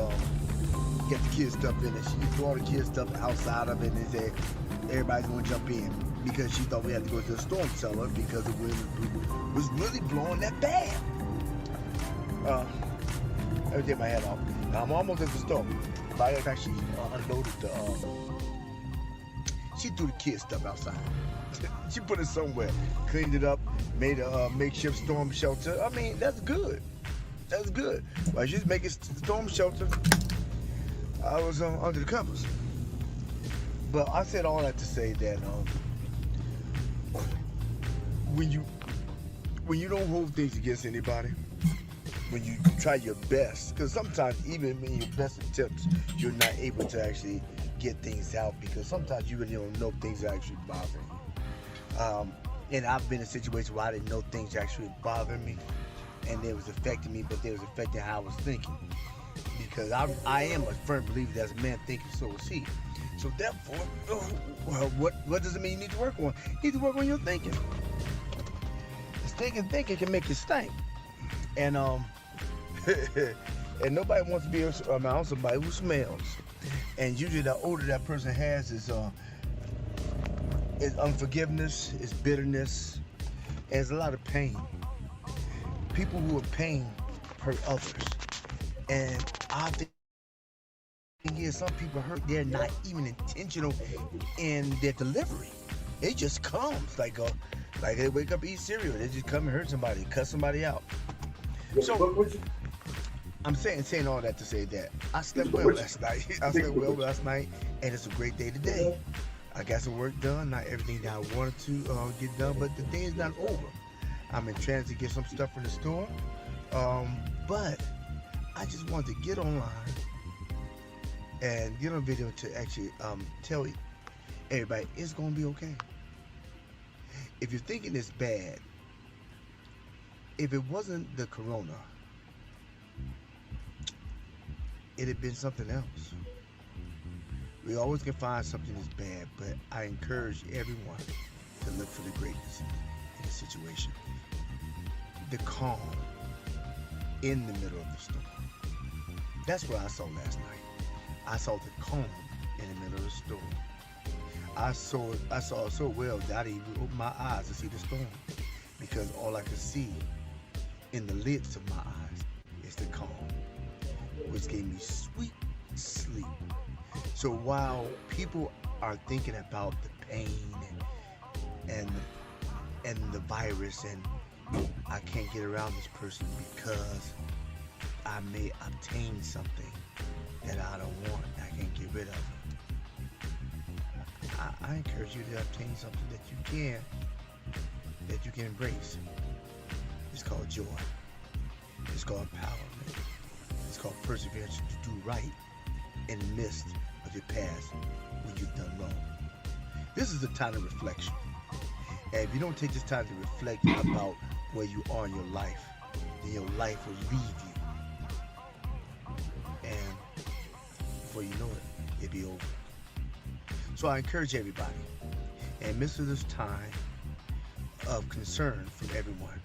get the kids stuff in it. She threw all the kids stuff outside of it and said everybody's gonna jump in because she thought we had to go to the storm cellar because the wind was really blowing that bad. Let me take my hat off. Now I'm almost at the store. By the time she unloaded she threw the kids stuff outside. She put it somewhere, cleaned it up, made a makeshift storm shelter. I mean, that's good. That's good. While she's making storm shelter, I was under the covers. But I said all that to say that when you don't hold things against anybody, when you try your best, because sometimes even in your best attempts, you're not able to actually get things out because sometimes you really don't know things are actually bothering you. And I've been in a situation where I didn't know things actually bothering me, and it was affecting me, but it was affecting how I was thinking. Because I am a firm believer that as a man thinketh, so is he. So therefore, well, what does it mean you need to work on? You need to work on your thinking. Thinking can make you stink. And and nobody wants to be around somebody who smells. And usually the odor that person has is unforgiveness, is bitterness, and there's a lot of pain. People who are pain hurt others. And I think some people hurt, they're not even intentional in their delivery. It just comes like they wake up, eat cereal, they just come and hurt somebody, cut somebody out. So I'm saying all that to say that I slept well last night. And it's a great day today. I got some work done, not everything that I wanted to get done, but the day is not over. I'm in transit to get some stuff from the store, but I just wanted to get online and get on video to actually tell everybody it's gonna be okay. If you're thinking it's bad, if it wasn't the corona, it'd have been something else. We always can find something that's bad, but I encourage everyone to look for the greatness in the situation. The calm in the middle of the storm. That's what I saw last night. I saw the calm in the middle of the storm. I saw it so well that I didn't even open my eyes to see the storm, because all I could see in the lids of my eyes is the calm, which gave me sweet sleep. So while people are thinking about the pain and the virus, and I can't get around this person because I may obtain something that I don't want, I can't get rid of it. I encourage you to obtain something that you can embrace. It's called joy. It's called empowerment. It's called perseverance to do right in the midst of your past when you've done wrong. This is a time of reflection. And if you don't take this time to reflect about where you are in your life, then your life will leave you. And before you know it, it'll be over. So I encourage everybody, and midst of this time of concern from everyone,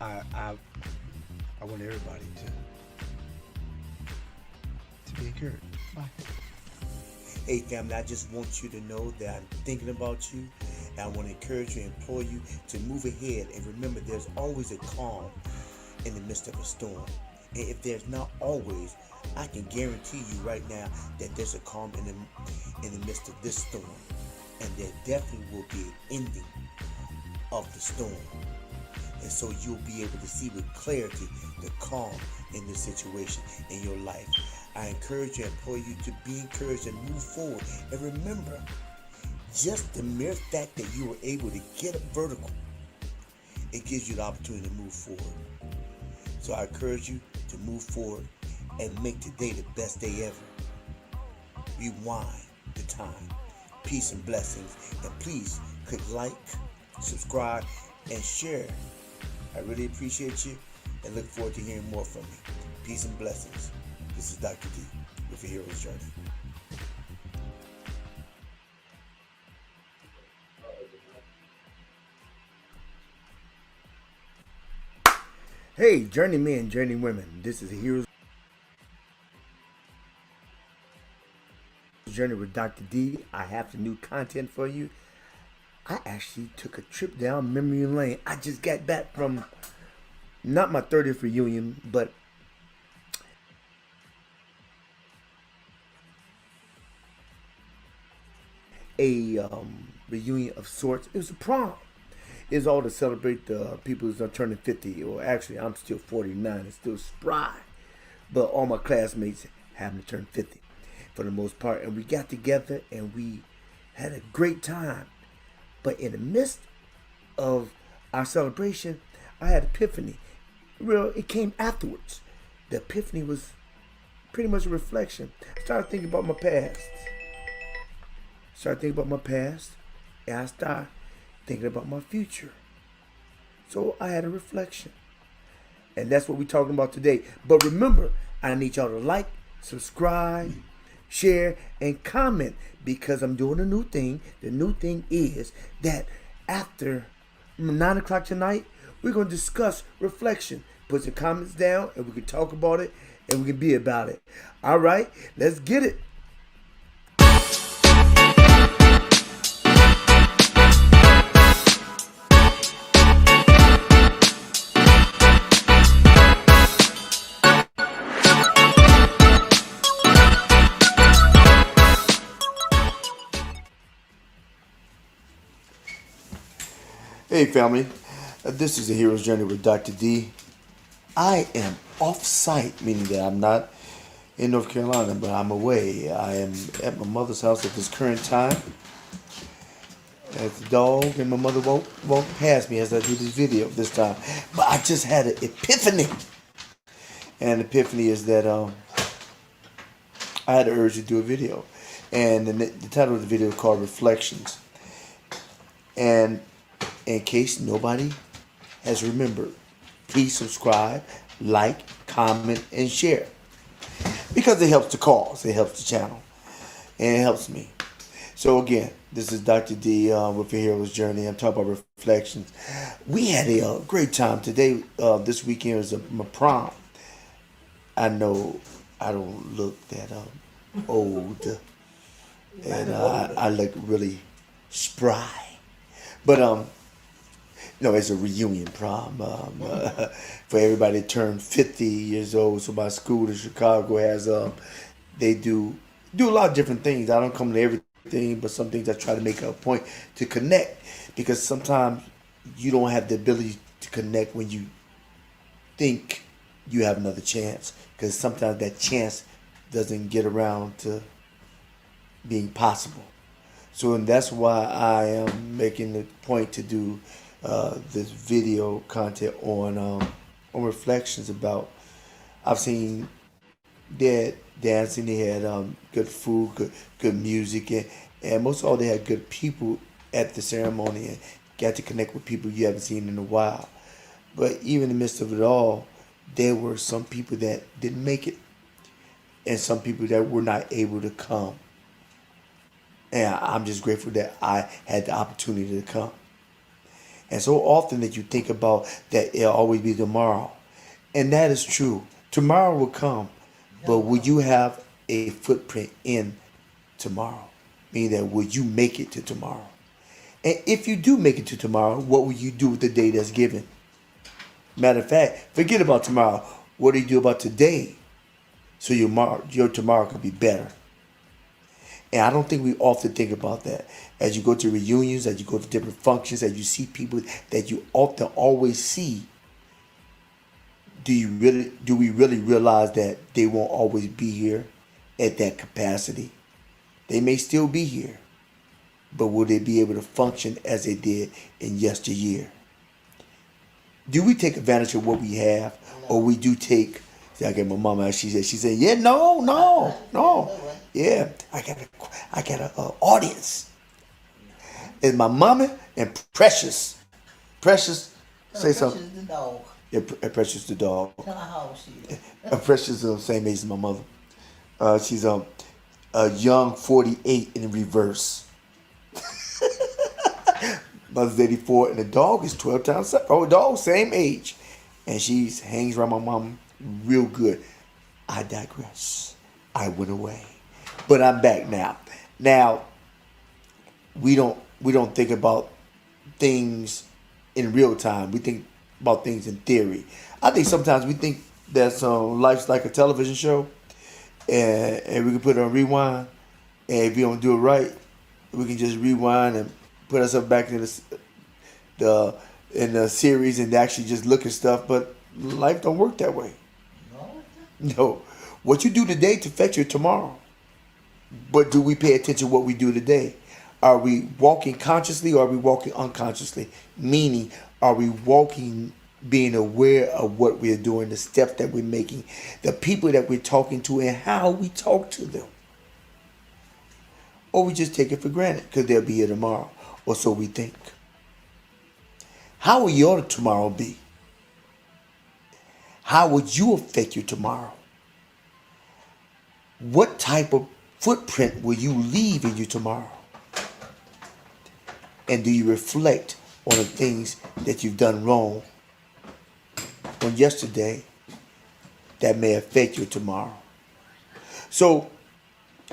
I I, I want everybody to be encouraged. Bye. Hey family, I just want you to know that I'm thinking about you, and I want to encourage you and implore you to move ahead and remember there's always a calm in the midst of a storm. And if there's not always, I can guarantee you right now that there's a calm in the midst of this storm. And there definitely will be an ending of the storm. And so you'll be able to see with clarity the calm in this situation in your life. I encourage you and implore you to be encouraged and move forward. And remember, just the mere fact that you were able to get up vertical, it gives you the opportunity to move forward. So I encourage you to move forward and make today the best day ever. Rewind the time. Peace and blessings. And please click like, subscribe, and share. I really appreciate you and look forward to hearing more from you. Peace and blessings. This is Dr. D with A Hero's Journey. Hey, journeymen, journeywomen. This is A Hero's Journey with Dr. D. I have some new content for you. I actually took a trip down memory lane. I just got back from not my 30th reunion, but a reunion of sorts. It was a prom. It was all to celebrate the people who's turning 50, or actually I'm still 49 and still spry. But all my classmates happen to turn 50 for the most part. And we got together and we had a great time. But in the midst of our celebration, I had an epiphany. Well, it came afterwards. The epiphany was pretty much a reflection. I started thinking about my past. And I started thinking about my future. So I had a reflection. And that's what we're talking about today. But remember, I need y'all to like, subscribe, share, and comment, because I'm doing a new thing. The new thing is that after 9 o'clock tonight, we're going to discuss reflection. Put some comments down and we can talk about it and we can be about it. All right, let's get it. Hey family, this is A Hero's Journey with Dr. D. I am off-site, meaning that I'm not in North Carolina, but I'm away. I am at my mother's house at this current time. As the dog and my mother won't pass me as I do this video this time. But I just had an epiphany. And the epiphany is that I had the urge to do a video. And the title of the video is called Reflections. And in case nobody has remembered, please subscribe, like, comment, and share. Because it helps the cause, it helps the channel, and it helps me. So again, this is Dr. D with A Hero's Journey. I'm talking about reflections. We had a great time today. This weekend was my prom. I know I don't look that old, and I look really spry. But no, it's a reunion prom for everybody that turned 50 years old. So my school in Chicago has they do a lot of different things. I don't come to everything, but some things I try to make a point to connect, because sometimes you don't have the ability to connect when you think you have another chance, because sometimes that chance doesn't get around to being possible. So, and that's why I am making the point to do this video content on reflections about. I've seen they dancing. They had good food, good music, and most of all, they had good people at the ceremony and got to connect with people you haven't seen in a while. But even in the midst of it all, there were some people that didn't make it and some people that were not able to come. And I'm just grateful that I had the opportunity to come. And so often that you think about that it'll always be tomorrow. And that is true. Tomorrow will come. But will you have a footprint in tomorrow? Meaning that will you make it to tomorrow? And if you do make it to tomorrow, what will you do with the day that's given? Matter of fact, forget about tomorrow. What do you do about today? So your tomorrow could be better. And I don't think we often think about that. As you go to reunions, as you go to different functions, as you see people that you often always see, do we really realize that they won't always be here at that capacity? They may still be here, but will they be able to function as they did in yesteryear? Do we take advantage of what we have, or we do take? See, I get my mama. She said, yeah, no. Yeah, I got a audience. It's my mama and Precious. Precious, say something. Precious the dog. Yeah, Precious the dog. Tell her how old she is. Precious is the same age as my mother. She's a young 48 in reverse. Mother's 84 and the dog is 12 times 7. Oh, dog, same age. And she hangs around my mom real good. I digress. I went away. But I'm back now. Now, we don't think about things in real time. We think about things in theory. I think sometimes we think that life's like a television show, and we can put it on rewind. And if you don't do it right, we can just rewind and put ourselves back in the series and actually just look at stuff. But life don't work that way. No. What you do today to affect your tomorrow. But do we pay attention to what we do today? Are we walking consciously or are we walking unconsciously? Meaning, are we walking being aware of what we're doing, the steps that we're making, the people that we're talking to, and how we talk to them? Or we just take it for granted because they'll be here tomorrow, or so we think. How will your tomorrow be? How would you affect your tomorrow? What type of footprint will you leave in your tomorrow? And do you reflect on the things that you've done wrong on yesterday that may affect your tomorrow? So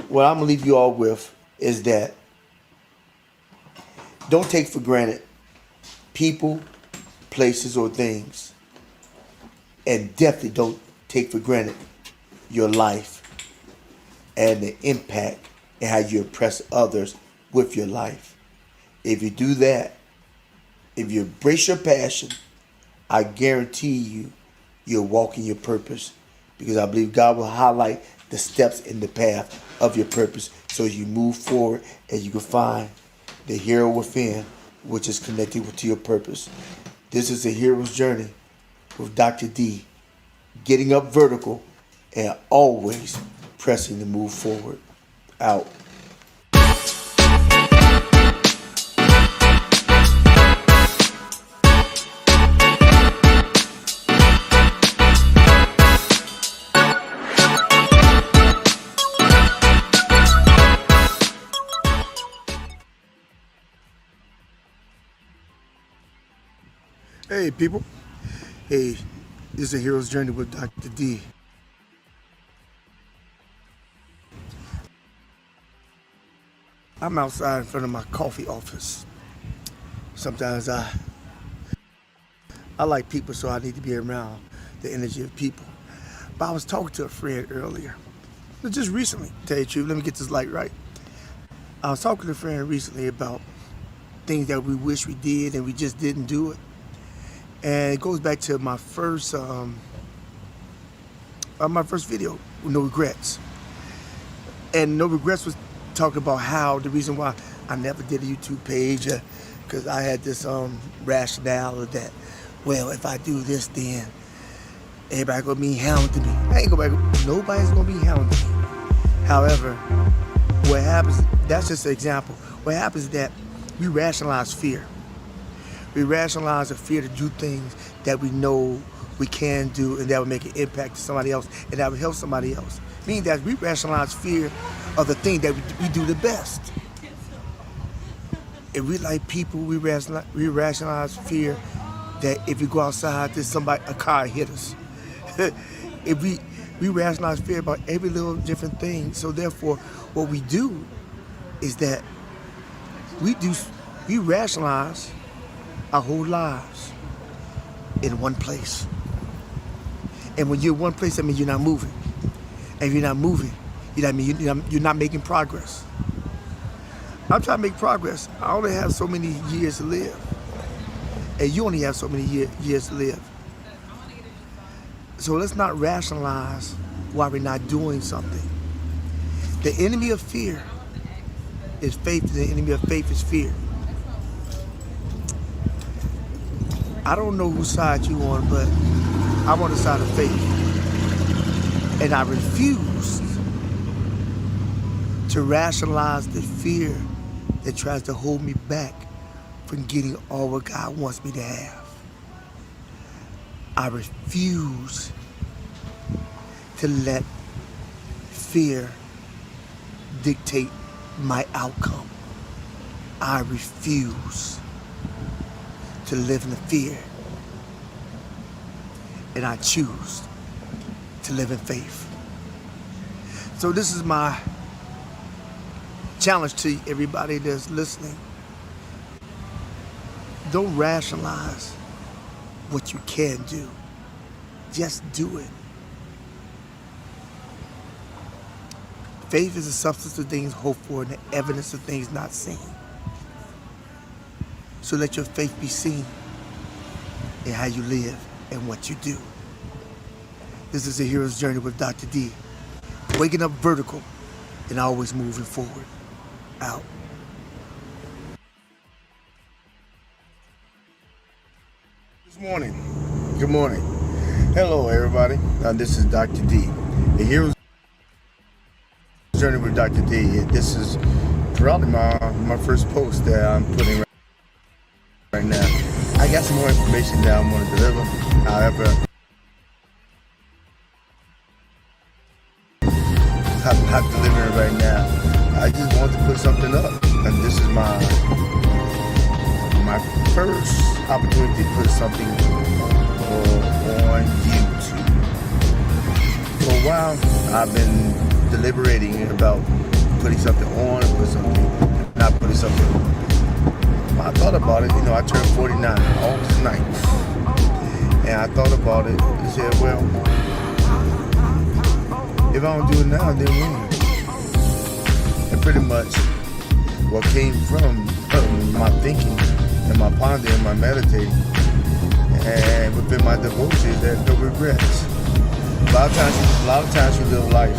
what I'm going to leave you all with is that don't take for granted people, places, or things. And definitely don't take for granted your life and the impact and how you impress others with your life. If you do that, if you embrace your passion, I guarantee you'll walk in your purpose, because I believe God will highlight the steps in the path of your purpose so you move forward and you can find the hero within, which is connected to your purpose. This is a hero's journey with Dr. D, getting up vertical and always pressing to move forward. Out. Hey, people. Hey, this is a hero's journey with Dr. D. I'm outside in front of my coffee office. Sometimes I like people, so I need to be around the energy of people. But I was talking to a friend earlier, just recently, to tell you the truth. Let me get this light right. I was talking to a friend recently about things that we wish we did and we just didn't do it. And it goes back to my first video, No Regrets. And No Regrets was talking about how the reason why I never did a YouTube page, because I had this rationale of that, well, if I do this, then everybody gonna be hounding me. Nobody's gonna be hounding me. However, what happens, that's just an example. What happens is that we rationalize fear. We rationalize the fear to do things that we know we can do and that will make an impact to somebody else and that will help somebody else. Meaning that we rationalize fear of the thing that we do the best. If we like people, we rationalize fear that if we go outside, a car hit us. If we rationalize fear about every little different thing. So therefore, what we do is that we rationalize our whole lives in one place. And when you're in one place, that means you're not moving. And if you're not moving, you're not making progress. I'm trying to make progress. I only have so many years to live. And you only have so many years to live. So let's not rationalize why we're not doing something. The enemy of fear is faith. The enemy of faith is fear. I don't know whose side you're on, but I'm on the side of faith. And I refuse to rationalize the fear that tries to hold me back from getting all what God wants me to have. I refuse to let fear dictate my outcome. I refuse to live in the fear. And I choose to live in faith. So this is my challenge to everybody that's listening. Don't rationalize what you can do. Just do it. Faith is the substance of things hoped for and the evidence of things not seen. So let your faith be seen in how you live and what you do. This is a hero's journey with Dr. D. Waking up vertical and always moving forward. Out. Good morning. Hello, everybody. This is Dr. D. The hero's journey with Dr. D. This is probably my first post that I'm putting right now. I got some more information that I'm going to deliver. However, I'm not delivering right now. I just want to put something up, and this is my first opportunity to put something on YouTube. For a while, I've been deliberating about putting something on, not putting something on. I thought about it, I turned 49 August 9th. And I thought about it and said, well, if I don't do it now, then when? And pretty much what came from my thinking and my pondering, my meditating, and within my devotion is that no regrets. A lot of times you live life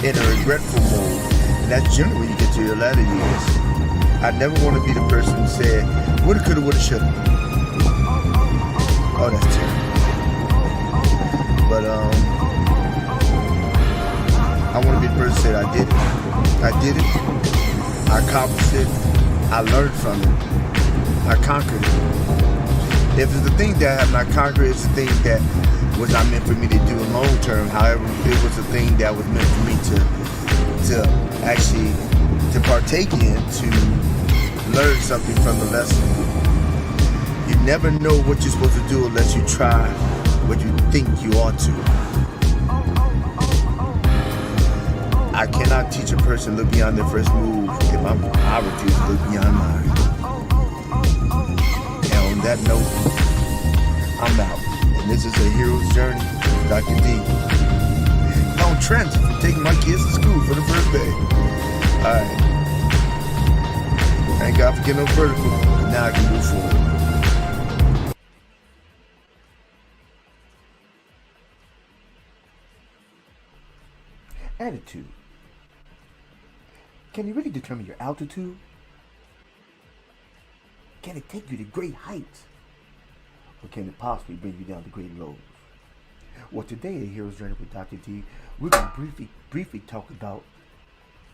in a regretful mode, and that's generally when you get to your latter years. I never want to be the person who said, woulda, coulda, woulda, shoulda. Oh, that's terrible. But I want to be the person who said, I did it, I accomplished it, I learned from it, I conquered it. If it's the thing that I have not conquered, it's the thing that was not meant for me to do in long term. However, it was the thing that was meant for me to actually partake in, to learn something from the lesson. You never know what you're supposed to do unless you try what you think you ought to. I cannot teach a person to look beyond their first move if I refuse to look beyond mine. And on that note, I'm out. And this is a hero's journey with Dr. D. On Trent, taking my kids to school for the first day. Alright. Thank God for getting no vertical. Now I can move forward. Attitude. Can you really determine your altitude? Can it take you to great heights? Or can it possibly bring you down to great lows? Well, today at Hero's Journey with Dr. D, we're going to briefly talk about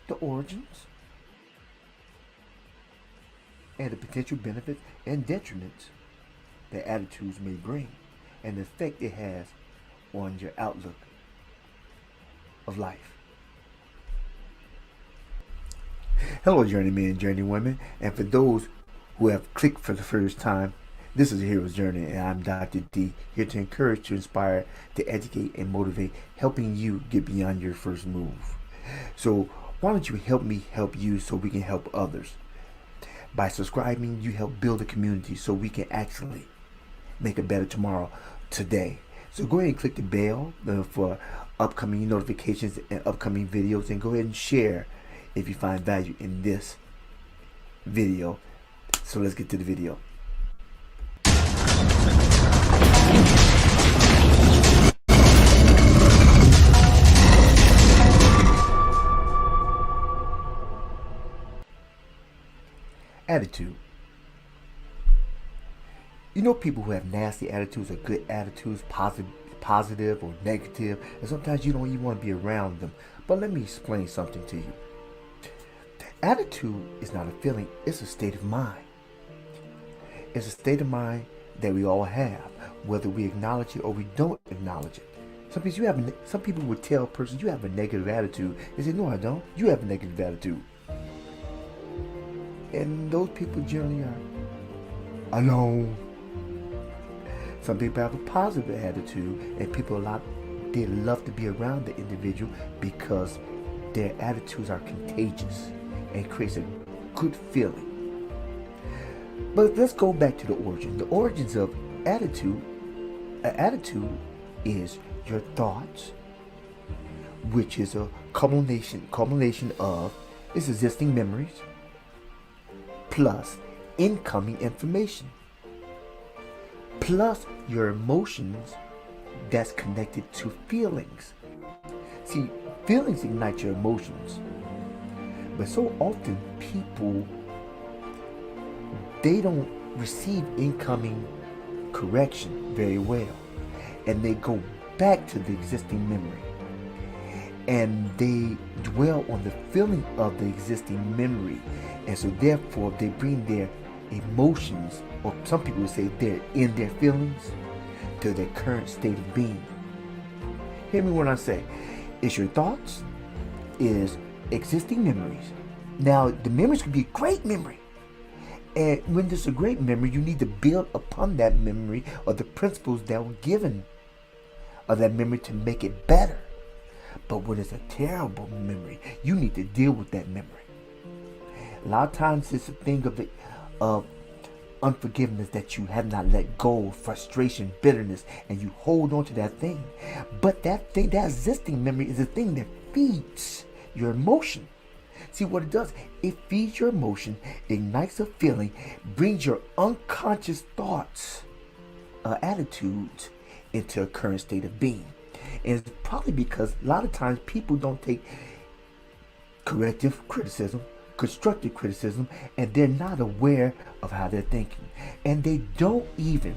the origins and the potential benefits and detriments that attitudes may bring, and the effect it has on your outlook of life. Hello, journeymen and journeywomen, and for those who have clicked for the first time, this is a Hero's Journey, and I'm Dr. D, here to encourage, to inspire, to educate, and motivate, helping you get beyond your first move. So why don't you help me help you so we can help others? By subscribing, you help build a community so we can actually make a better tomorrow today. So go ahead and click the bell for upcoming notifications and upcoming videos, and go ahead and share if you find value in this video. So let's get to the video. Attitude. You know, people who have nasty attitudes or good attitudes, positive or negative, and sometimes you don't even want to be around them. But let me explain something to you. Attitude is not a feeling, it's a state of mind. It's a state of mind that we all have, whether we acknowledge it or we don't acknowledge it. Some people would tell a person, you have a negative attitude. They say, no, I don't. You have a negative attitude. And those people generally are alone. Some people have a positive attitude, and they love to be around the individual because their attitudes are contagious and creates a good feeling. But let's go back to the origin. The origins of attitude. An attitude is your thoughts, which is a culmination of its existing memories plus incoming information, plus your emotions that's connected to feelings. See, feelings ignite your emotions, but so often people, they don't receive incoming correction very well, and they go back to the existing memory, and they dwell on the feeling of the existing memory, and so therefore they bring their emotions, or some people would say they're in their feelings, to their current state of being. Hear me when I say, it's your thoughts, is existing memories. Now, the memories could be a great memory, and when there's a great memory, you need to build upon that memory or the principles that were given of that memory to make it better. But when it's a terrible memory, you need to deal with that memory. A lot of times it's a thing of unforgiveness that you have not let go, frustration, bitterness, and you hold on to that thing. But that existing memory is a thing that feeds your emotion. See what it does? It feeds your emotion, ignites a feeling, brings your unconscious thoughts, attitudes into a current state of being. And it's probably because a lot of times people don't take corrective criticism, constructive criticism, and they're not aware of how they're thinking. And they don't even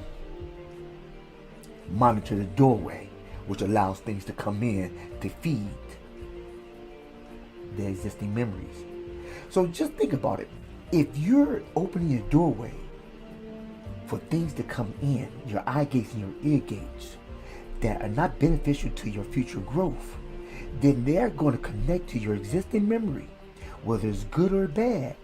monitor the doorway, which allows things to come in to feed their existing memories. So just think about it. If you're opening your doorway for things to come in, your eye gates and your ear gates, that are not beneficial to your future growth, then they're going to connect to your existing memory, whether it's good or bad.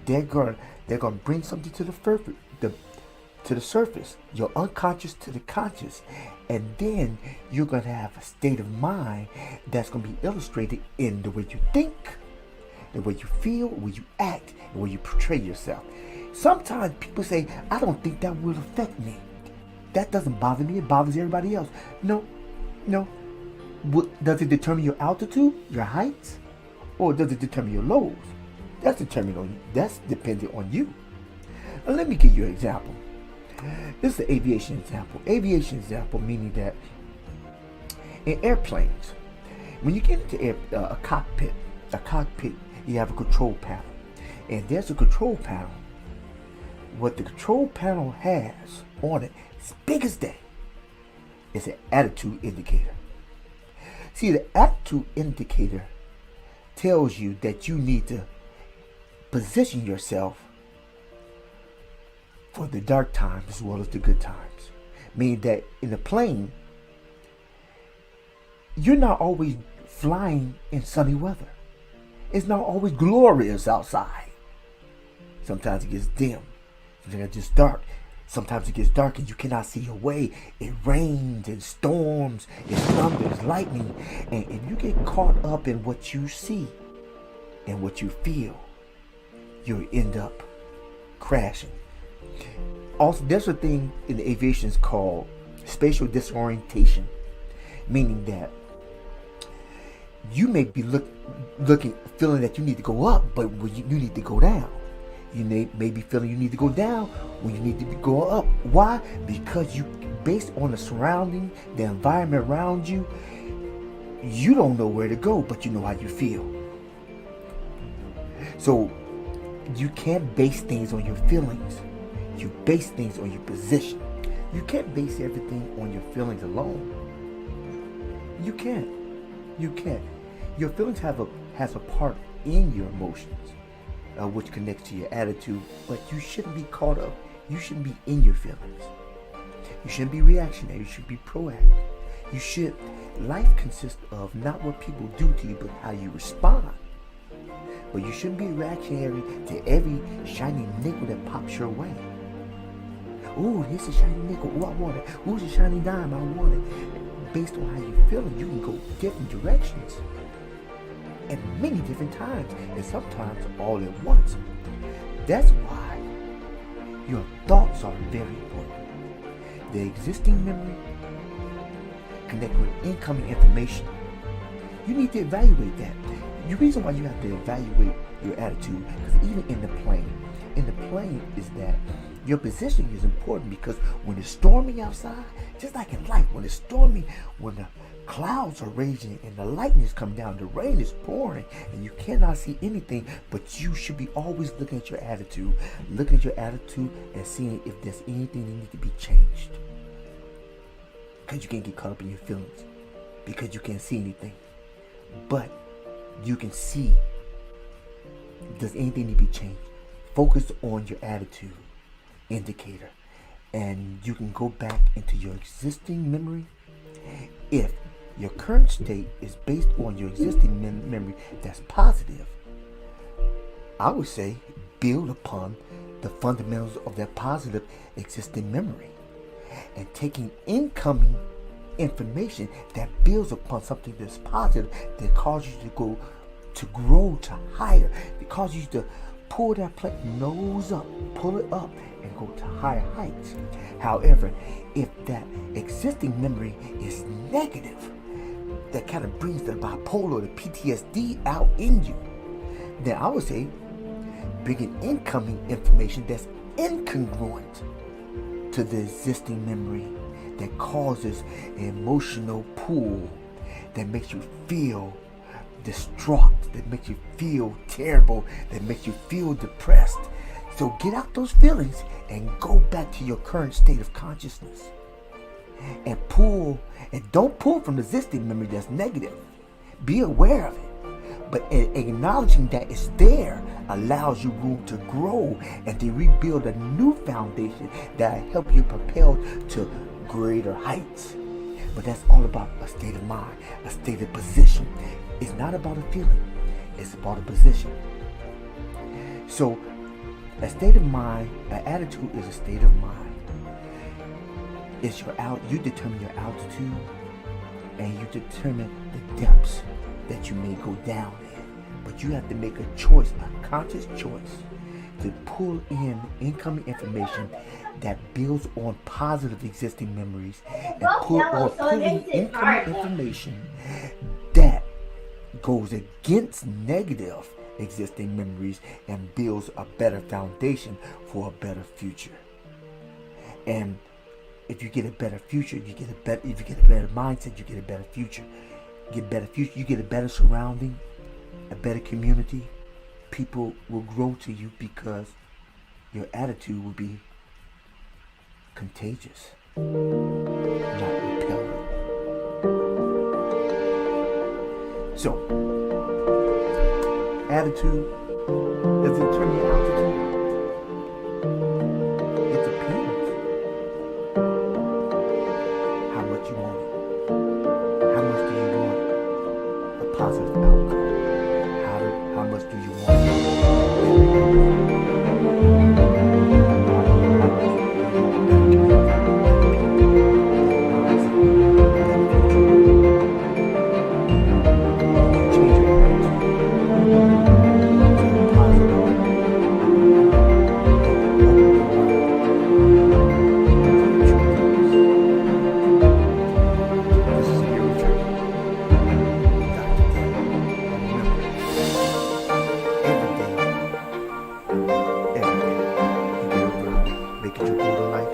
They're going to bring something to the surface, your unconscious to the conscious, and then you're going to have a state of mind that's going to be illustrated in the way you think, the way you feel, the way you act, the way you portray yourself. Sometimes people say, I don't think that will affect me. That doesn't bother me, it bothers everybody else. No. Does it determine your altitude, your heights? Or does it determine your lows? That's dependent on you. Now let me give you an example. This is an aviation example. Aviation example meaning that in airplanes, when you get into a cockpit, you have a control panel. And there's a control panel. What the control panel has on it, as big as day, is an attitude indicator. See, the attitude indicator tells you that you need to position yourself for the dark times as well as the good times. Meaning that in the plane, you're not always flying in sunny weather. It's not always glorious outside. Sometimes it gets dim. Sometimes it gets dark. Sometimes it gets dark and you cannot see your way. It rains, it storms, it thunders, lightning. And if you get caught up in what you see and what you feel, you'll end up crashing. Also, there's a thing in the aviation called spatial disorientation, meaning that you may be looking, feeling that you need to go up, but you need to go down. You may be feeling you need to go down when you need to go up. Why? Because you, based on the surrounding, the environment around you, you don't know where to go, but you know how you feel. So you can't base things on your feelings. You base things on your position. You can't base everything on your feelings alone. You can't. You can't. Your feelings has a part in your emotions, which connects to your attitude, but you shouldn't be caught up. You shouldn't be in your feelings. You shouldn't be reactionary. You should be proactive. Life consists of not what people do to you, but how you respond. But you shouldn't be reactionary to every shiny nickel that pops your way. Ooh, here's a shiny nickel. Ooh, I want it. Ooh, it's a shiny dime. I want it. Based on how you're feeling, you can go different directions at many different times, and sometimes all at once. That's why your thoughts are very important. The existing memory connect with incoming information. You need to evaluate that. The reason why you have to evaluate your attitude, because even in the plane is that your positioning is important, because when it's stormy outside, just like in life, when it's stormy, when the clouds are raging and the lightning is coming down, the rain is pouring, and you cannot see anything, but you should be always looking at your attitude and seeing if there's anything that needs to be changed. Because you can't get caught up in your feelings, because you can't see anything. But you can see, does anything need to be changed? Focus on your attitude indicator, and you can go back into your existing memory. If your current state is based on your existing memory that's positive, I would say build upon the fundamentals of that positive existing memory, and taking incoming information that builds upon something that's positive, that causes you to grow to higher, that causes you to pull that plate nose up, pull it up, and go to higher heights. However, if that existing memory is negative, that kind of brings the bipolar, the PTSD out in you, then I would say bringing incoming information that's incongruent to the existing memory, that causes an emotional pull, that makes you feel distraught, that makes you feel terrible, that makes you feel depressed. So get out those feelings and go back to your current state of consciousness, and don't pull from the existing memory that's negative. Be aware of it, but acknowledging that it's there allows you room to grow and to rebuild a new foundation that will help you propel to greater heights. But that's all about a state of mind, a state of position. It's not about a feeling, it's about a position. So a state of mind, an attitude is a state of mind. It's you determine your altitude, and you determine the depths that you may go down in. But you have to make a choice, a conscious choice, to pull in incoming information that builds on positive existing memories, and pulling incoming information that goes against negative existing memories and builds a better foundation for a better future. And if you get a better future, if you get a better mindset, you get a better future. You get a better surrounding, a better community. People will grow to you because your attitude will be contagious, not repelling. So, attitude, does it determine your altitude? It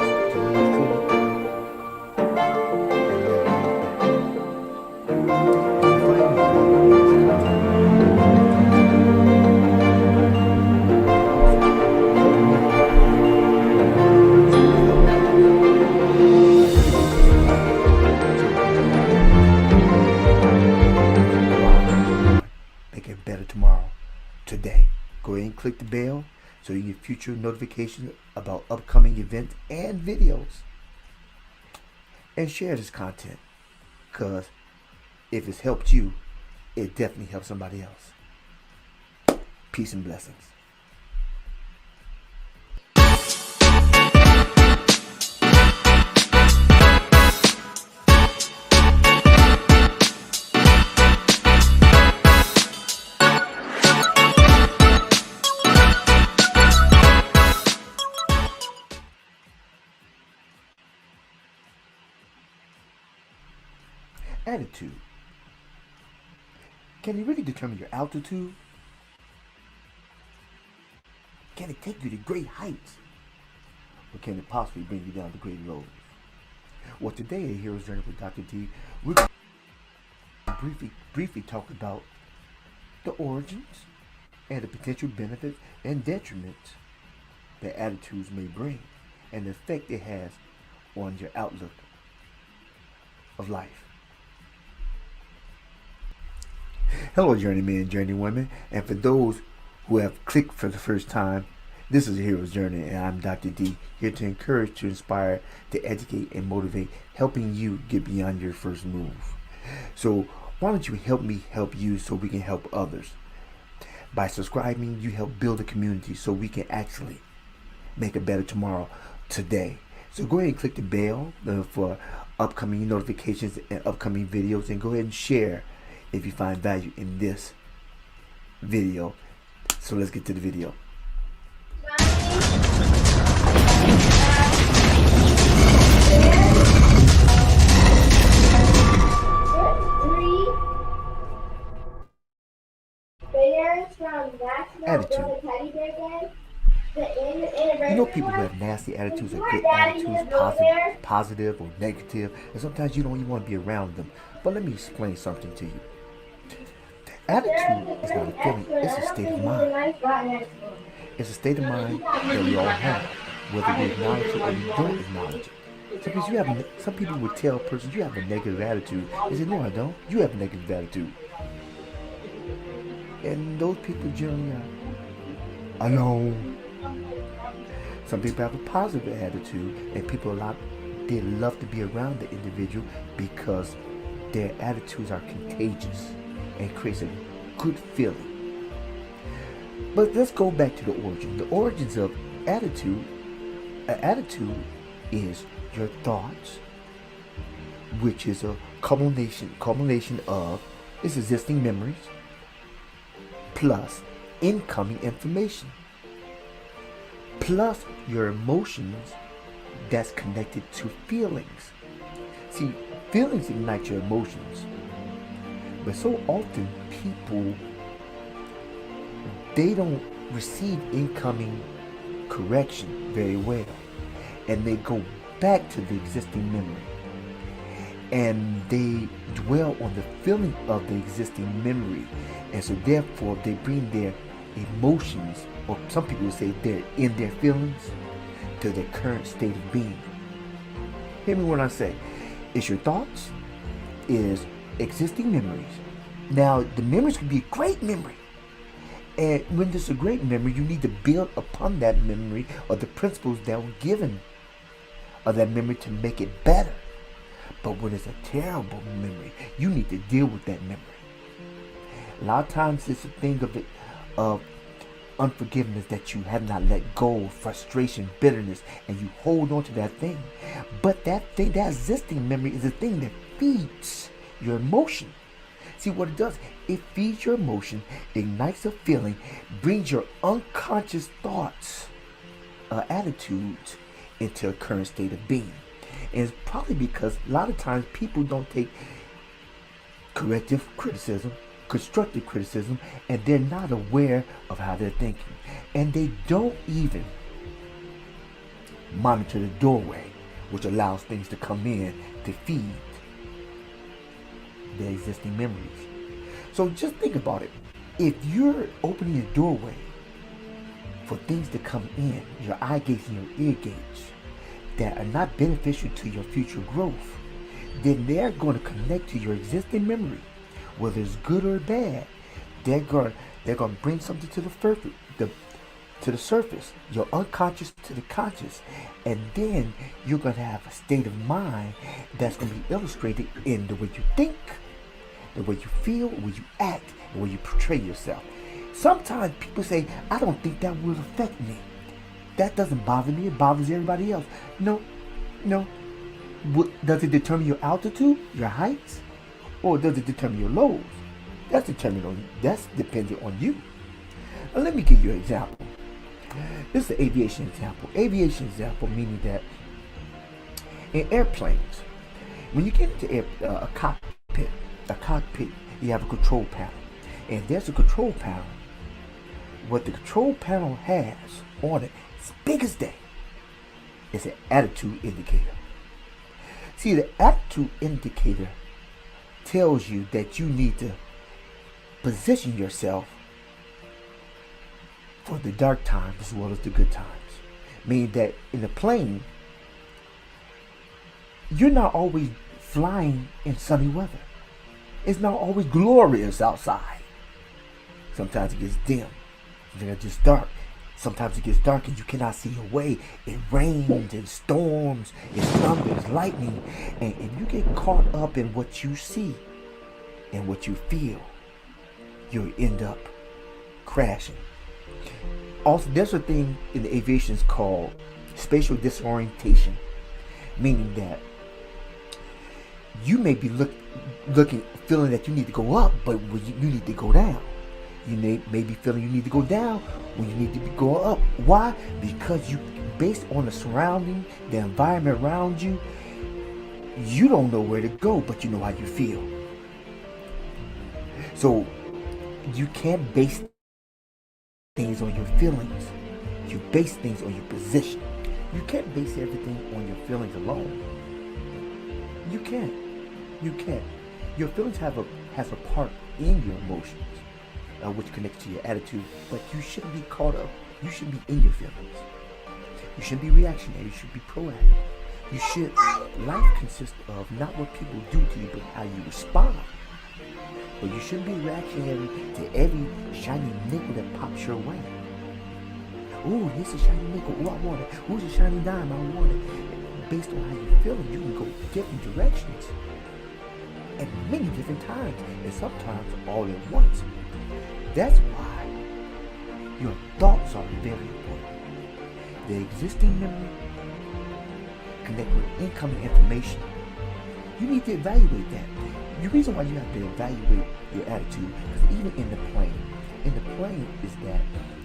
to move forward and never look back. If you find any value in this content, also remember you can help others by clicking subscribe so we can go out and move on, make a better tomorrow today. Go ahead and click the bell so you get future notifications about upcoming events and videos. And share this content, because if it's helped you, it definitely helps somebody else. Peace and blessings. Attitude. Can it really determine your altitude? Can it take you to great heights? Or can it possibly bring you down to great lows? Well, today at Hero's Journey with Dr. D, we're going to briefly talk about the origins and the potential benefits and detriments that attitudes may bring and the effect it has on your outlook of life. Hello, journeymen and journeywomen, and for those who have clicked for the first time, this is a Hero's Journey, and I'm Dr. D, here to encourage, to inspire, to educate, and motivate, helping you get beyond your first move. So why don't you help me help you so we can help others? By subscribing, you help build a community so we can actually make a better tomorrow today. So go ahead and click the bell for upcoming notifications and upcoming videos, and go ahead and share if you find value in this video. So let's get to the video. Attitude. You know, people who have nasty attitudes or good attitudes, positive or negative, and sometimes you don't even want to be around them. But let me explain something to you. Attitude is not a feeling, it's a state of mind. It's a state of mind that we all have, whether we acknowledge it or we don't acknowledge it. Some people would tell a person, you have a negative attitude. They say, no, I don't. You have a negative attitude. And those people generally are alone. Some people have a positive attitude, and they love to be around the individual because their attitudes are contagious and creates a good feeling. But let's go back to the origin. The origins of attitude. An attitude is your thoughts, which is a culmination of its existing memories plus incoming information plus your emotions that's connected to feelings. See, feelings ignite your emotions. But so often people, they don't receive incoming correction very well. And they go back to the existing memory. And they dwell on the feeling of the existing memory. And so therefore they bring their emotions, or some people would say they're in their feelings, to their current state of being. Hear me when I say, it's your thoughts, is existing memories. Now, the memories can be a great memory. And when there's a great memory, you need to build upon that memory or the principles that were given of that memory to make it better. But when it's a terrible memory, you need to deal with that memory. A lot of times it's a thing of unforgiveness that you have not let go, frustration, bitterness, and you hold on to that thing. But that existing memory is a thing that feeds your emotion. See what it does? It feeds your emotion, ignites a feeling, brings your unconscious thoughts, attitudes into a current state of being. And it's probably because a lot of times people don't take corrective criticism, constructive criticism, and they're not aware of how they're thinking. And they don't even monitor the doorway, which allows things to come in to feed the existing memories. So just think about it. If you're opening your doorway for things to come in, your eye gates and your ear gates, that are not beneficial to your future growth, then they're going to connect to your existing memory, whether it's good or bad. They're going to bring something to the surface, your unconscious to the conscious, and then you're going to have a state of mind that's going to be illustrated in the way you think, the way you feel, the way you act, the way you portray yourself. Sometimes people say, I don't think that will affect me. That doesn't bother me, it bothers everybody else. No. Does it determine your altitude, your heights? Or does it determine your lows? That's dependent on you. Now let me give you an example. This is an aviation example. Aviation example meaning that in airplanes, when you get into a cockpit, you have a control panel. And there's a control panel. What the control panel has on it, as big as day, is an attitude indicator. See, the attitude indicator tells you that you need to position yourself for the dark times as well as the good times. Meaning that in the plane, you're not always flying in sunny weather. It's not always glorious outside. Sometimes it gets dim. Sometimes it's just dark. Sometimes it gets dark and you cannot see your way. It rains and storms, it thunders, lightning. And if you get caught up in what you see and what you feel, you'll end up crashing. Also, there's a thing in the aviation called spatial disorientation, meaning that you may be feeling that you need to go up, but you need to go down. You may be feeling you need to go down when you need to be going up. Why? Because you, based on the surrounding, the environment around you, you don't know where to go, but you know how you feel. So you can't base things on your feelings. You base things on your position. You can't base everything on your feelings alone. You can't. Your feelings have a part in your emotions, which connects to your attitude, but you shouldn't be caught up. You should be in your feelings. You shouldn't be reactionary. You should be proactive. Life consists of not what people do to you, but how you respond. But you shouldn't be reactionary to every shiny nickel that pops your way. Ooh, this is a shiny nickel. Ooh, I want it. Ooh, it's a shiny dime. I want it. Based on how you're feeling, you can go different directions at many different times, and sometimes all at once. That's why your thoughts are very important. The existing memory connect with incoming information. You need to evaluate that. The reason why you have to evaluate your attitude is even in the plane is that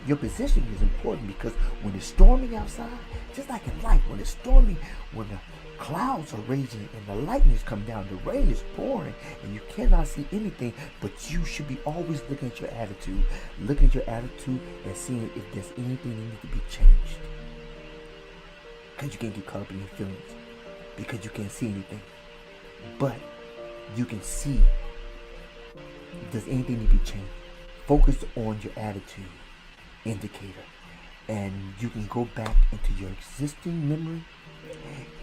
your position is important, because when it's storming outside, just like in life, when it's storming, when the clouds are raging and the lightning is coming down, the rain is pouring, and you cannot see anything, but you should be always looking at your attitude and seeing if there's anything that needs to be changed. Because you can't get caught up in your feelings, because you can't see anything. But you can see if there's anything to be changed. Focus on your attitude indicator, and you can go back into your existing memory.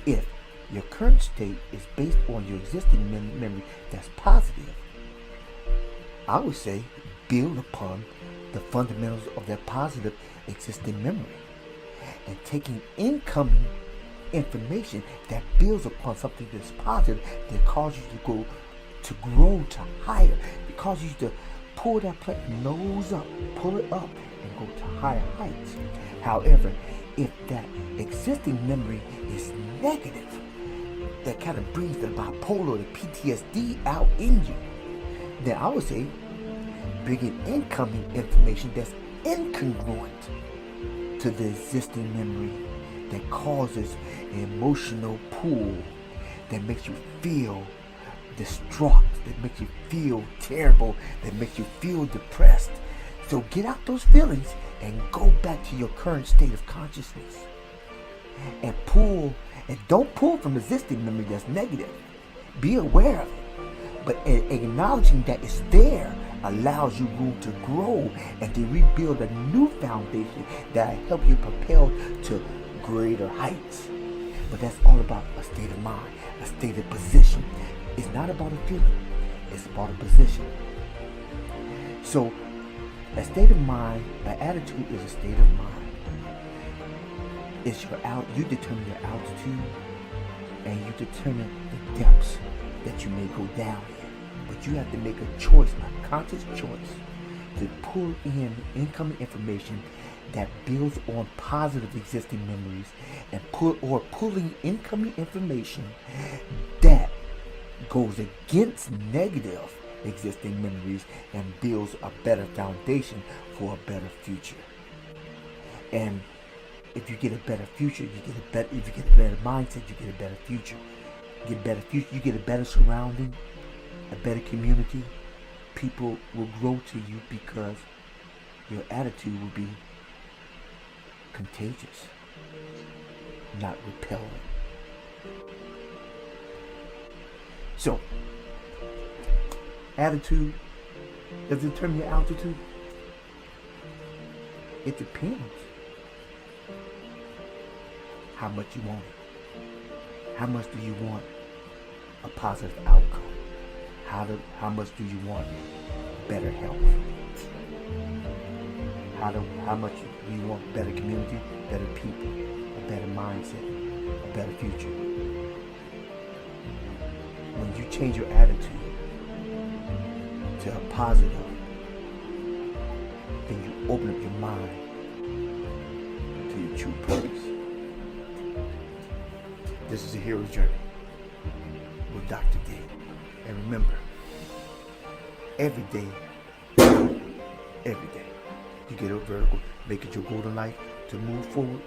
If your current state is based on your existing memory that's positive, I would say build upon the fundamentals of that positive existing memory, and taking incoming information that builds upon something that's positive, that causes you to grow to higher, it causes you to pull that nose up, pull it up, and go to higher heights. However, if that existing memory is negative, that kind of brings the bipolar, the PTSD out in you, then I would say bring in incoming information that's incongruent to the existing memory, that causes an emotional pull that makes you feel distraught, that makes you feel terrible, that makes you feel depressed. So get out those feelings and go back to your current state of consciousness. and don't pull from existing memory that's negative. Be aware of it. But acknowledging that it's there allows you room to grow and to rebuild a new foundation that will help you propel to greater heights. But that's all about a state of mind, a state of position. It's not about a feeling, it's about a position. So a state of mind, an attitude is a state of mind. It's you determine your altitude and you determine the depths that you may go down in. But you have to make a choice, a conscious choice, to pull in incoming information that builds on positive existing memories and pulling incoming information that goes against negative existing memories and builds a better foundation for a better future. And if you get a better future, if you get a better mindset, you get a better future. You get a better future, you get a better surrounding, a better community. People will grow to you because your attitude will be contagious, not repelling. So, attitude, does it determine your altitude? It depends how much you want it. How much do you want a positive outcome? How much do you want better health? How much do you want better community, better people, a better mindset, a better future? When you change your attitude to a positive, then you open up your mind to your true purpose. This is a hero's journey with Dr. D. And remember, every day, you get a vertical, make it your goal in life to move forward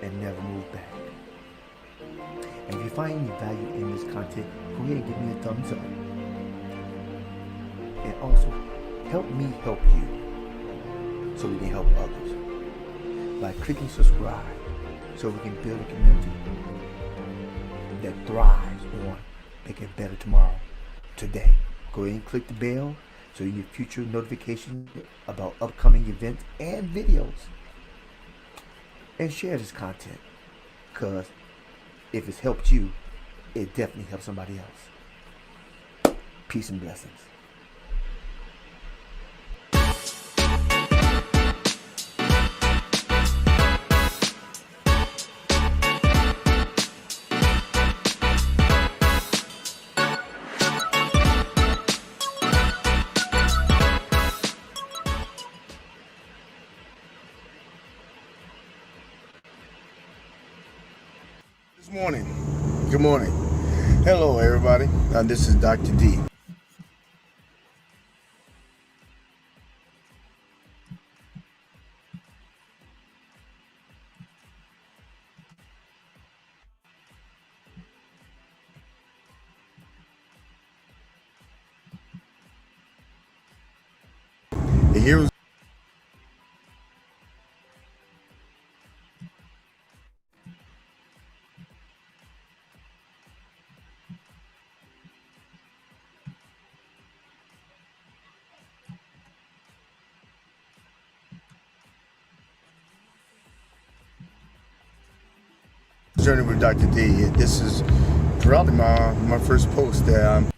and never move back. And if you find any value in this content, go ahead and give me a thumbs up. And also, help me help you so we can help others by clicking subscribe so we can build a community that thrives on making it better tomorrow, today. Go ahead and click the bell so you get future notifications about upcoming events and videos. And share this content, because if it's helped you, it definitely helps somebody else. Peace and blessings. Good morning. Hello, everybody. This is Dr. D. The heroes. Journey with Dr. D. This is probably my first post that I'm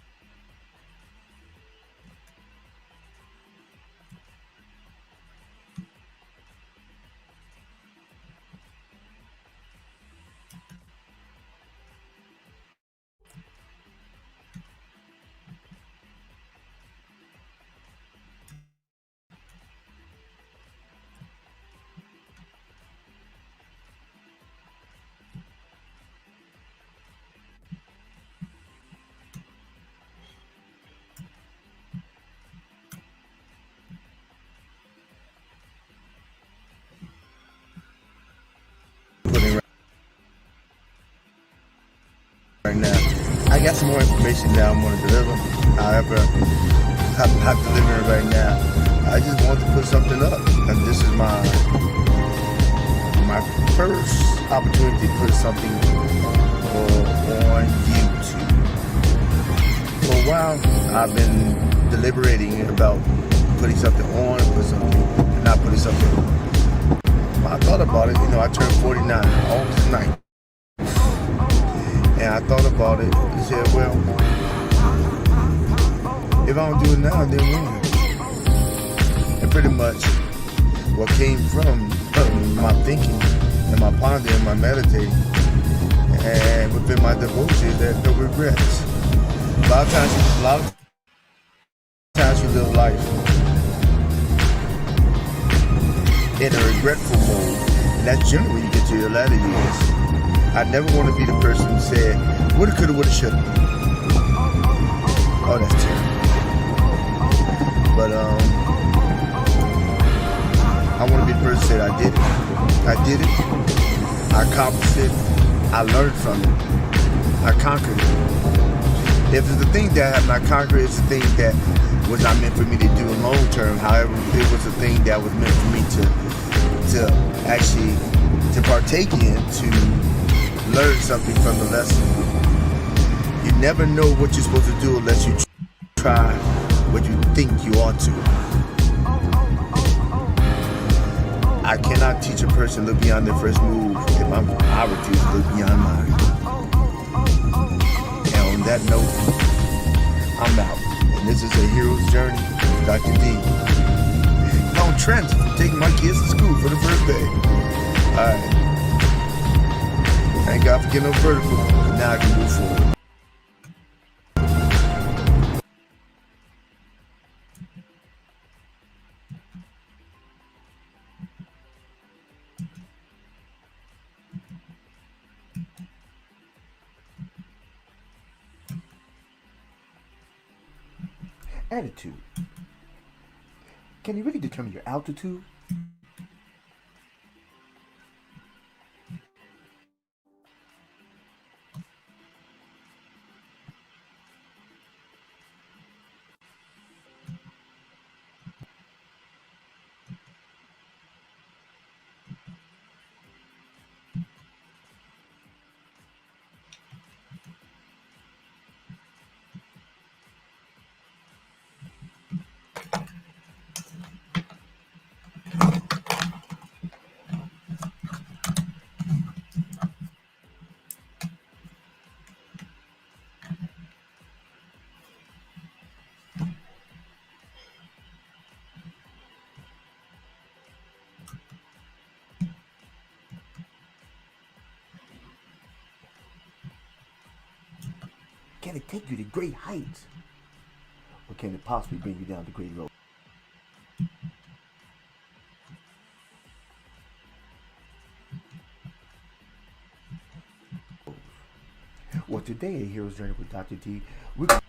putting right now. I got some more information that I want to deliver. However, I'm not delivering it right now. I just want to put something up, and this is my my first opportunity to put something on YouTube. For a while, I've been deliberating about putting something on, and not putting something on. I thought about it. I turned 49 August 9th. And I thought about it and said, well, if I don't do it now, then when? And pretty much what came from my thinking and my pondering, my meditating, and within my devotion is that no regrets. A lot of times you live life in a regretful mode, and that's generally when you get to your latter years. I never want to be the person who said, woulda, coulda, woulda, shoulda. Oh, that's terrible. But I want to be the person who said, I did it. I did it. I accomplished it. I learned from it. I conquered it. If it's the thing that I have not conquered, it's the thing that was not meant for me to do in long term. However, it was the thing that was meant for me to actually to partake in, to learn something from the lesson. You never know what you're supposed to do unless you try what you think you ought to. I cannot teach a person to look beyond their first move if I refuse to look beyond mine. And on that note, I'm out. And this is a hero's journey with Dr. D. On transit from taking my kids to school for the first day. Alright. Thank God for getting no vertical. Now I can move forward. Attitude. Can you really determine your altitude? Can it take you to great heights? Or can it possibly bring you down to great lows? Well, today at Hero's Journey with Dr. D, we're going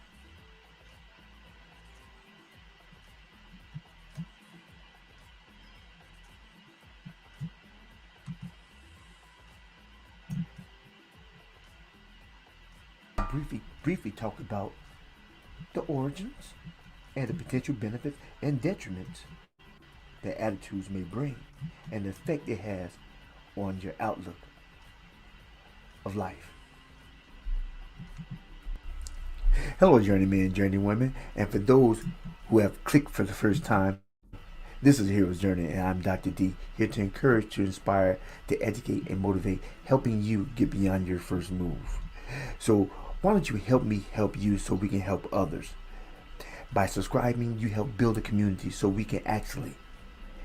to briefly talk about the origins and the potential benefits and detriments that attitudes may bring and the effect it has on your outlook of life. Hello, journeymen and journeywomen, and for those who have clicked for the first time, this is Hero's Journey, and I'm Dr. D, here to encourage, to inspire, to educate, and motivate, helping you get beyond your first move. So why don't you help me help you so we can help others? By subscribing, you help build a community so we can actually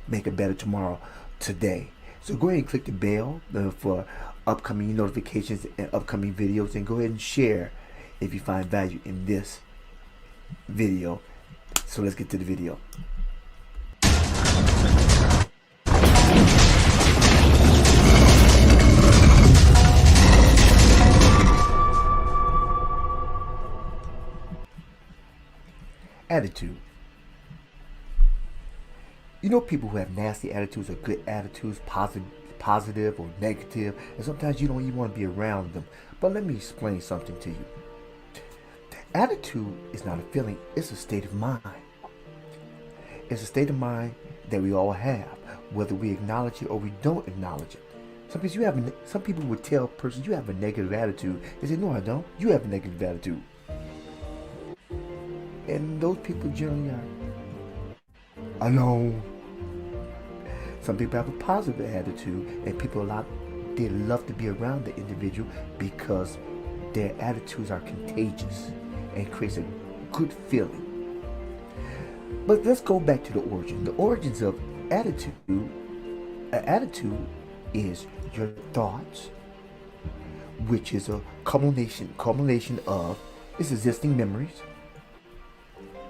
make a better tomorrow today. So go ahead and click the bell for upcoming notifications and upcoming videos, and go ahead and share if you find value in this video. So let's get to the video. Attitude. You know, people who have nasty attitudes or good attitudes, positive or negative, and sometimes you don't even want to be around them. But let me explain something to you. Attitude is not a feeling, it's a state of mind. It's a state of mind that we all have, whether we acknowledge it or we don't acknowledge it. Some people would tell a person, you have a negative attitude. They say, no, I don't. You have a negative attitude. And those people generally are alone. Some people have a positive attitude, and they love to be around the individual because their attitudes are contagious and creates a good feeling. But let's go back to the origin. The origins of attitude. An attitude is your thoughts, which is a culmination of its existing memories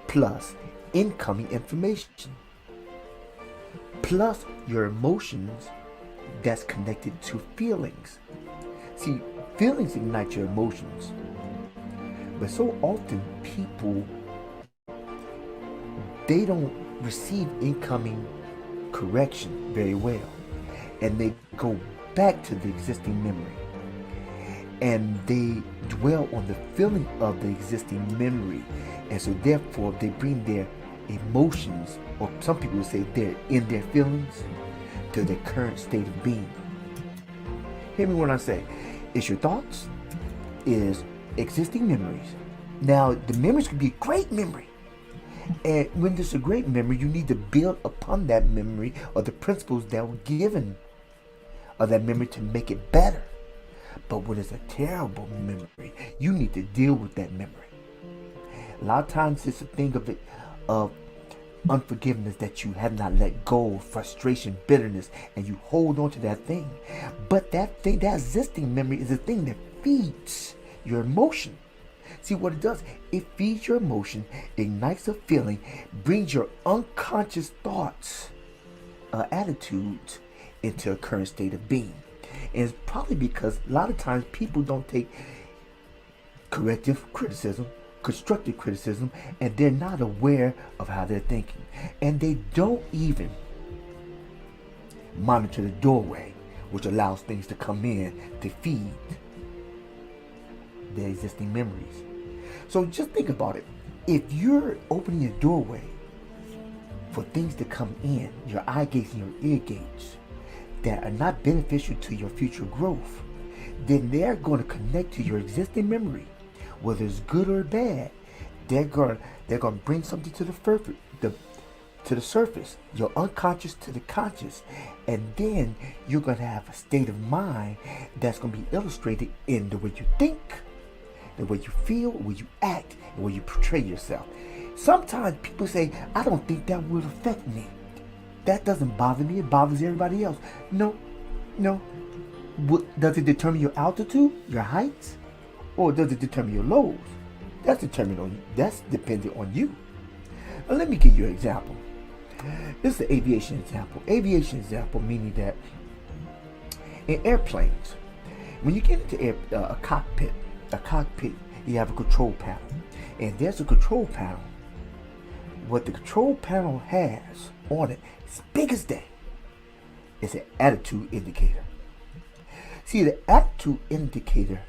plus incoming information plus your emotions that's connected to feelings. See, feelings ignite your emotions, but so often people, they don't receive incoming correction very well, and they go back to the existing memory, and they dwell on the feeling of the existing memory, and so therefore they bring their emotions, or some people would say they're in their feelings, to their current state of being. Hear me when I say, it's your thoughts, is existing memories. Now, the memories could be a great memory. And when there's a great memory, you need to build upon that memory or the principles that were given of that memory to make it better. But when it's a terrible memory, you need to deal with that memory. A lot of times it's a thing of unforgiveness that you have not let go, frustration, bitterness, and you hold on to that thing. But that existing memory is a thing that feeds your emotion. See what it does? It feeds your emotion, ignites a feeling, brings your unconscious thoughts, attitudes into a current state of being. And it's probably because a lot of times people don't take constructive criticism, and they're not aware of how they're thinking. And they don't even monitor the doorway, which allows things to come in to feed their existing memories. So just think about it. If you're opening your doorway for things to come in, your eye gates and your ear gates, that are not beneficial to your future growth, then they're going to connect to your existing memory, whether it's good or bad. They're going to bring something to the surface, your unconscious to the conscious, and then you're going to have a state of mind that's going to be illustrated in the way you think, the way you feel, the way you act, the way you portray yourself. Sometimes people say, I don't think that will affect me. That doesn't bother me. It bothers everybody else. No. Does it determine your altitude, your heights, or does it determine your lows? That's dependent on you. Now let me give you an example. This is an aviation example. Aviation example meaning that in airplanes, when you get into a cockpit, you have a control panel, and there's a control panel. What the control panel has on it, as big as day, is an attitude indicator. See, the attitude indicator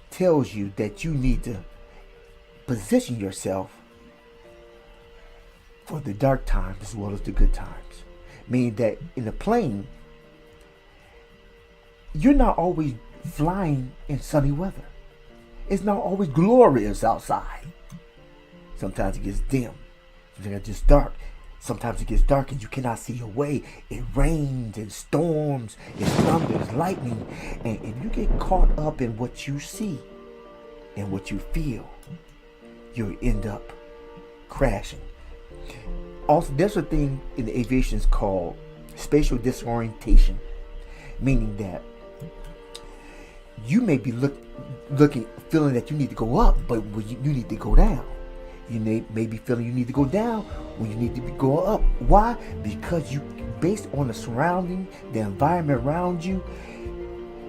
tells you that you need to position yourself for the dark times as well as the good times. Meaning that in the plane, you're not always flying in sunny weather. It's not always glorious outside. Sometimes it gets dim. Sometimes it's just dark. Sometimes it gets dark and you cannot see your way. It rains and storms, it thunders, lightning. And if you get caught up in what you see and what you feel, you'll end up crashing. Also, there's a thing in the aviation called spatial disorientation, meaning that you may be feeling that you need to go up, but you need to go down. You may be feeling you need to go down when you need to go up. Why? Because based on the surrounding, the environment around you,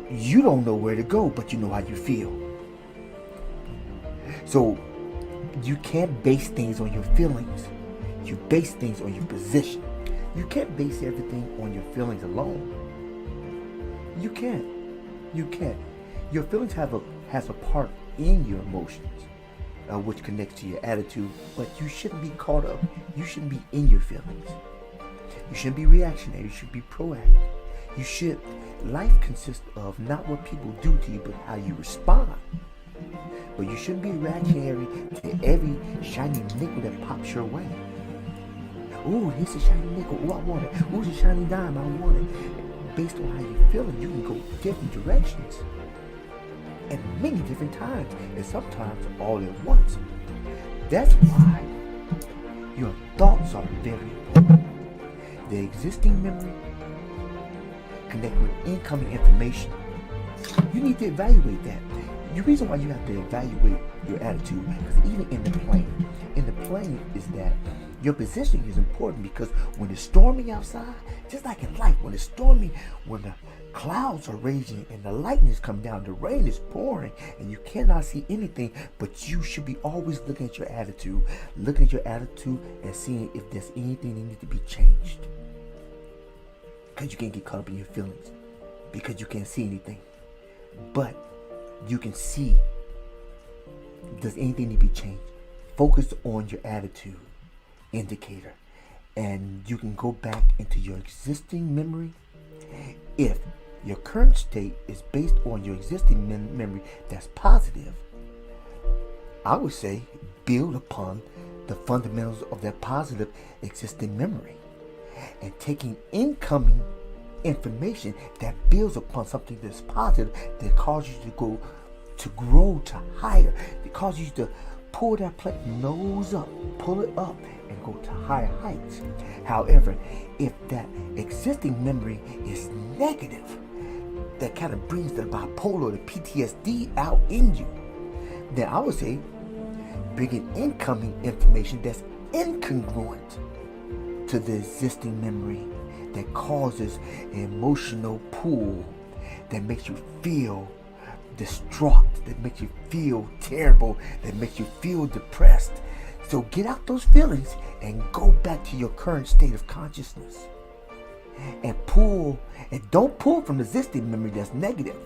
you don't know where to go, but you know how you feel. So you can't base things on your feelings. You base things on your position. You can't base everything on your feelings alone. You can't. Your feelings has a part in your emotions, which connects to your attitude, but you shouldn't be caught up. You shouldn't be in your feelings. You shouldn't be reactionary. You should be proactive. You should. Life consists of not what people do to you, but how you respond. But you shouldn't be reactionary to every shiny nickel that pops your way. Ooh, here's a shiny nickel. Ooh, I want it. Ooh, it's a shiny dime. I want it. Based on how you're feeling, you can go different directions at many different times, and sometimes all at once. That's why your thoughts are very important. The existing memory connect with incoming information. You need to evaluate that. The reason why you have to evaluate your attitude, because even in the plane is that your positioning is important, because when it's storming outside, just like in life, when it's storming, when the clouds are raging and the lightning's come down, the rain is pouring, and you cannot see anything, but you should be always looking at your attitude and seeing if there's anything that needs to be changed. Because you can't get caught up in your feelings, because you can't see anything. But you can see, does anything need to be changed? Focus on your attitude indicator, and you can go back into your existing memory. If your current state is based on your existing memory that's positive, I would say build upon the fundamentals of that positive existing memory, and taking incoming information that builds upon something that's positive, that causes you to grow to higher, that causes you to pull that plate nose up, pull it up, and go to higher heights. However, if that existing memory is negative, that kind of brings the bipolar, the PTSD out in you, then I would say bringing incoming information that's incongruent to the existing memory, that causes an emotional pull that makes you feel distraught, that makes you feel terrible, that makes you feel depressed. So get out those feelings and go back to your current state of consciousness, and don't pull from the existing memory that's negative.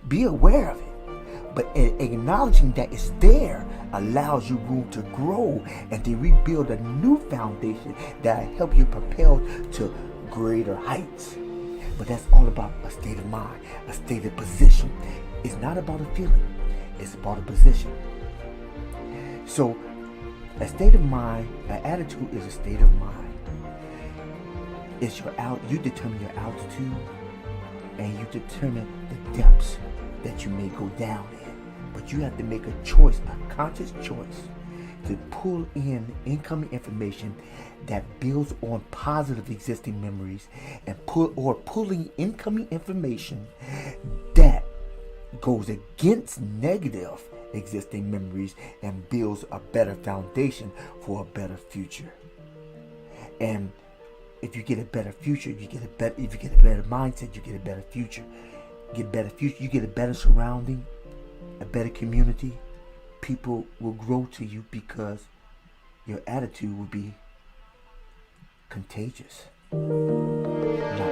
Be aware of it, but acknowledging that it's there allows you room to grow and to rebuild a new foundation that will help you propel to greater heights. But that's all about a state of mind, a state of position. It's not about a feeling, it's about a position. So a state of mind, an attitude is a state of mind. It's you determine your altitude, and you determine the depths that you may go down in. But you have to make a choice, a conscious choice, to pull in incoming information that builds on positive existing memories, and pulling incoming information that goes against negative existing memories and builds a better foundation for a better future. And if you get a better future, if you get a better mindset, you get a better future. You get a better surrounding, a better community. People will grow to you because your attitude will be contagious, not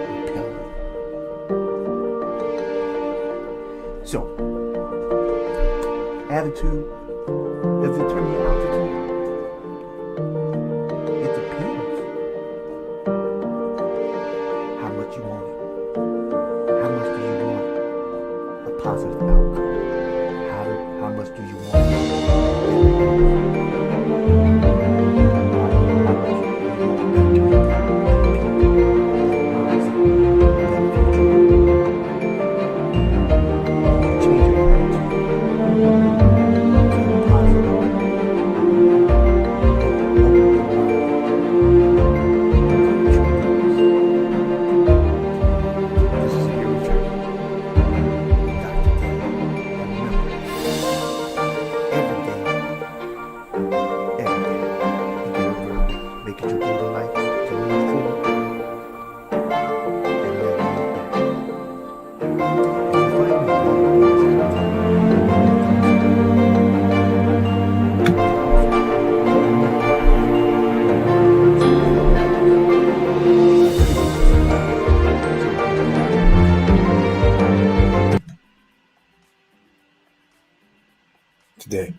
repellent. So, attitude, does it determine your altitude? It depends how much you want it. How much do you want a positive outcome? How much do you want today.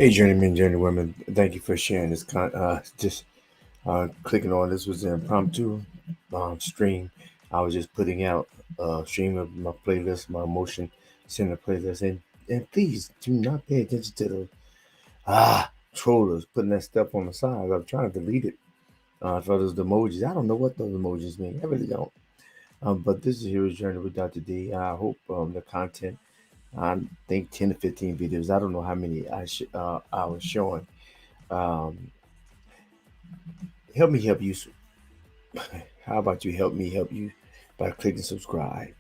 Hey, journeymen, journeywomen, thank you for sharing this. Just clicking on this was an impromptu stream. I was just putting out a stream of my playlist, my emotion center playlist, and please do not pay attention to the trollers putting that stuff on the side. I'm trying to delete it for those emojis. I don't know what those emojis mean. I really don't. But this is Hero's Journey with Dr. D. I hope the content. I think 10 to 15 videos. I don't know how many I was showing. Um, help me help you. How about you help me help you by clicking subscribe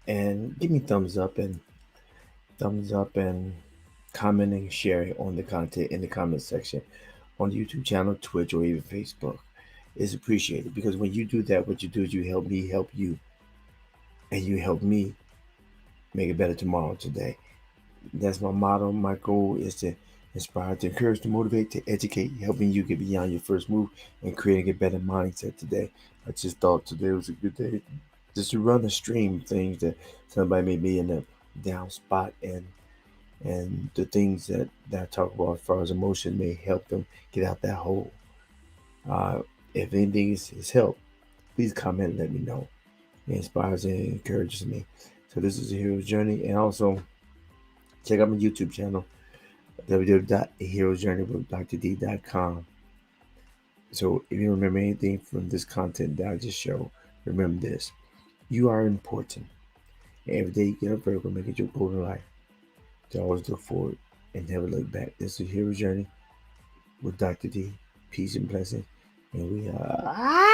and give me thumbs up and commenting, sharing on the content in the comment section on the YouTube channel, Twitch, or even Facebook. Is appreciated because when you do that, what you do is you help me help you, and you help me make it better tomorrow today. That's my motto. My goal is to inspire, to encourage, to motivate, to educate, helping you get beyond your first move and creating a better mindset today. I just thought today was a good day just to run a stream of things that somebody may be in a down spot, and the things that I talk about as far as emotion may help them get out that hole. Uh, if anything is help, please comment and let me know. It inspires and encourages me. So this is a hero's journey, and also check out my YouTube channel www.heroesjourneywithdrd.com. So if you remember anything from this content that I just showed, remember this. You are important. And every day you get up early, make it your goal in life to always look forward and never look back. This is Hero's Journey with Dr. D. Peace and blessing. And we are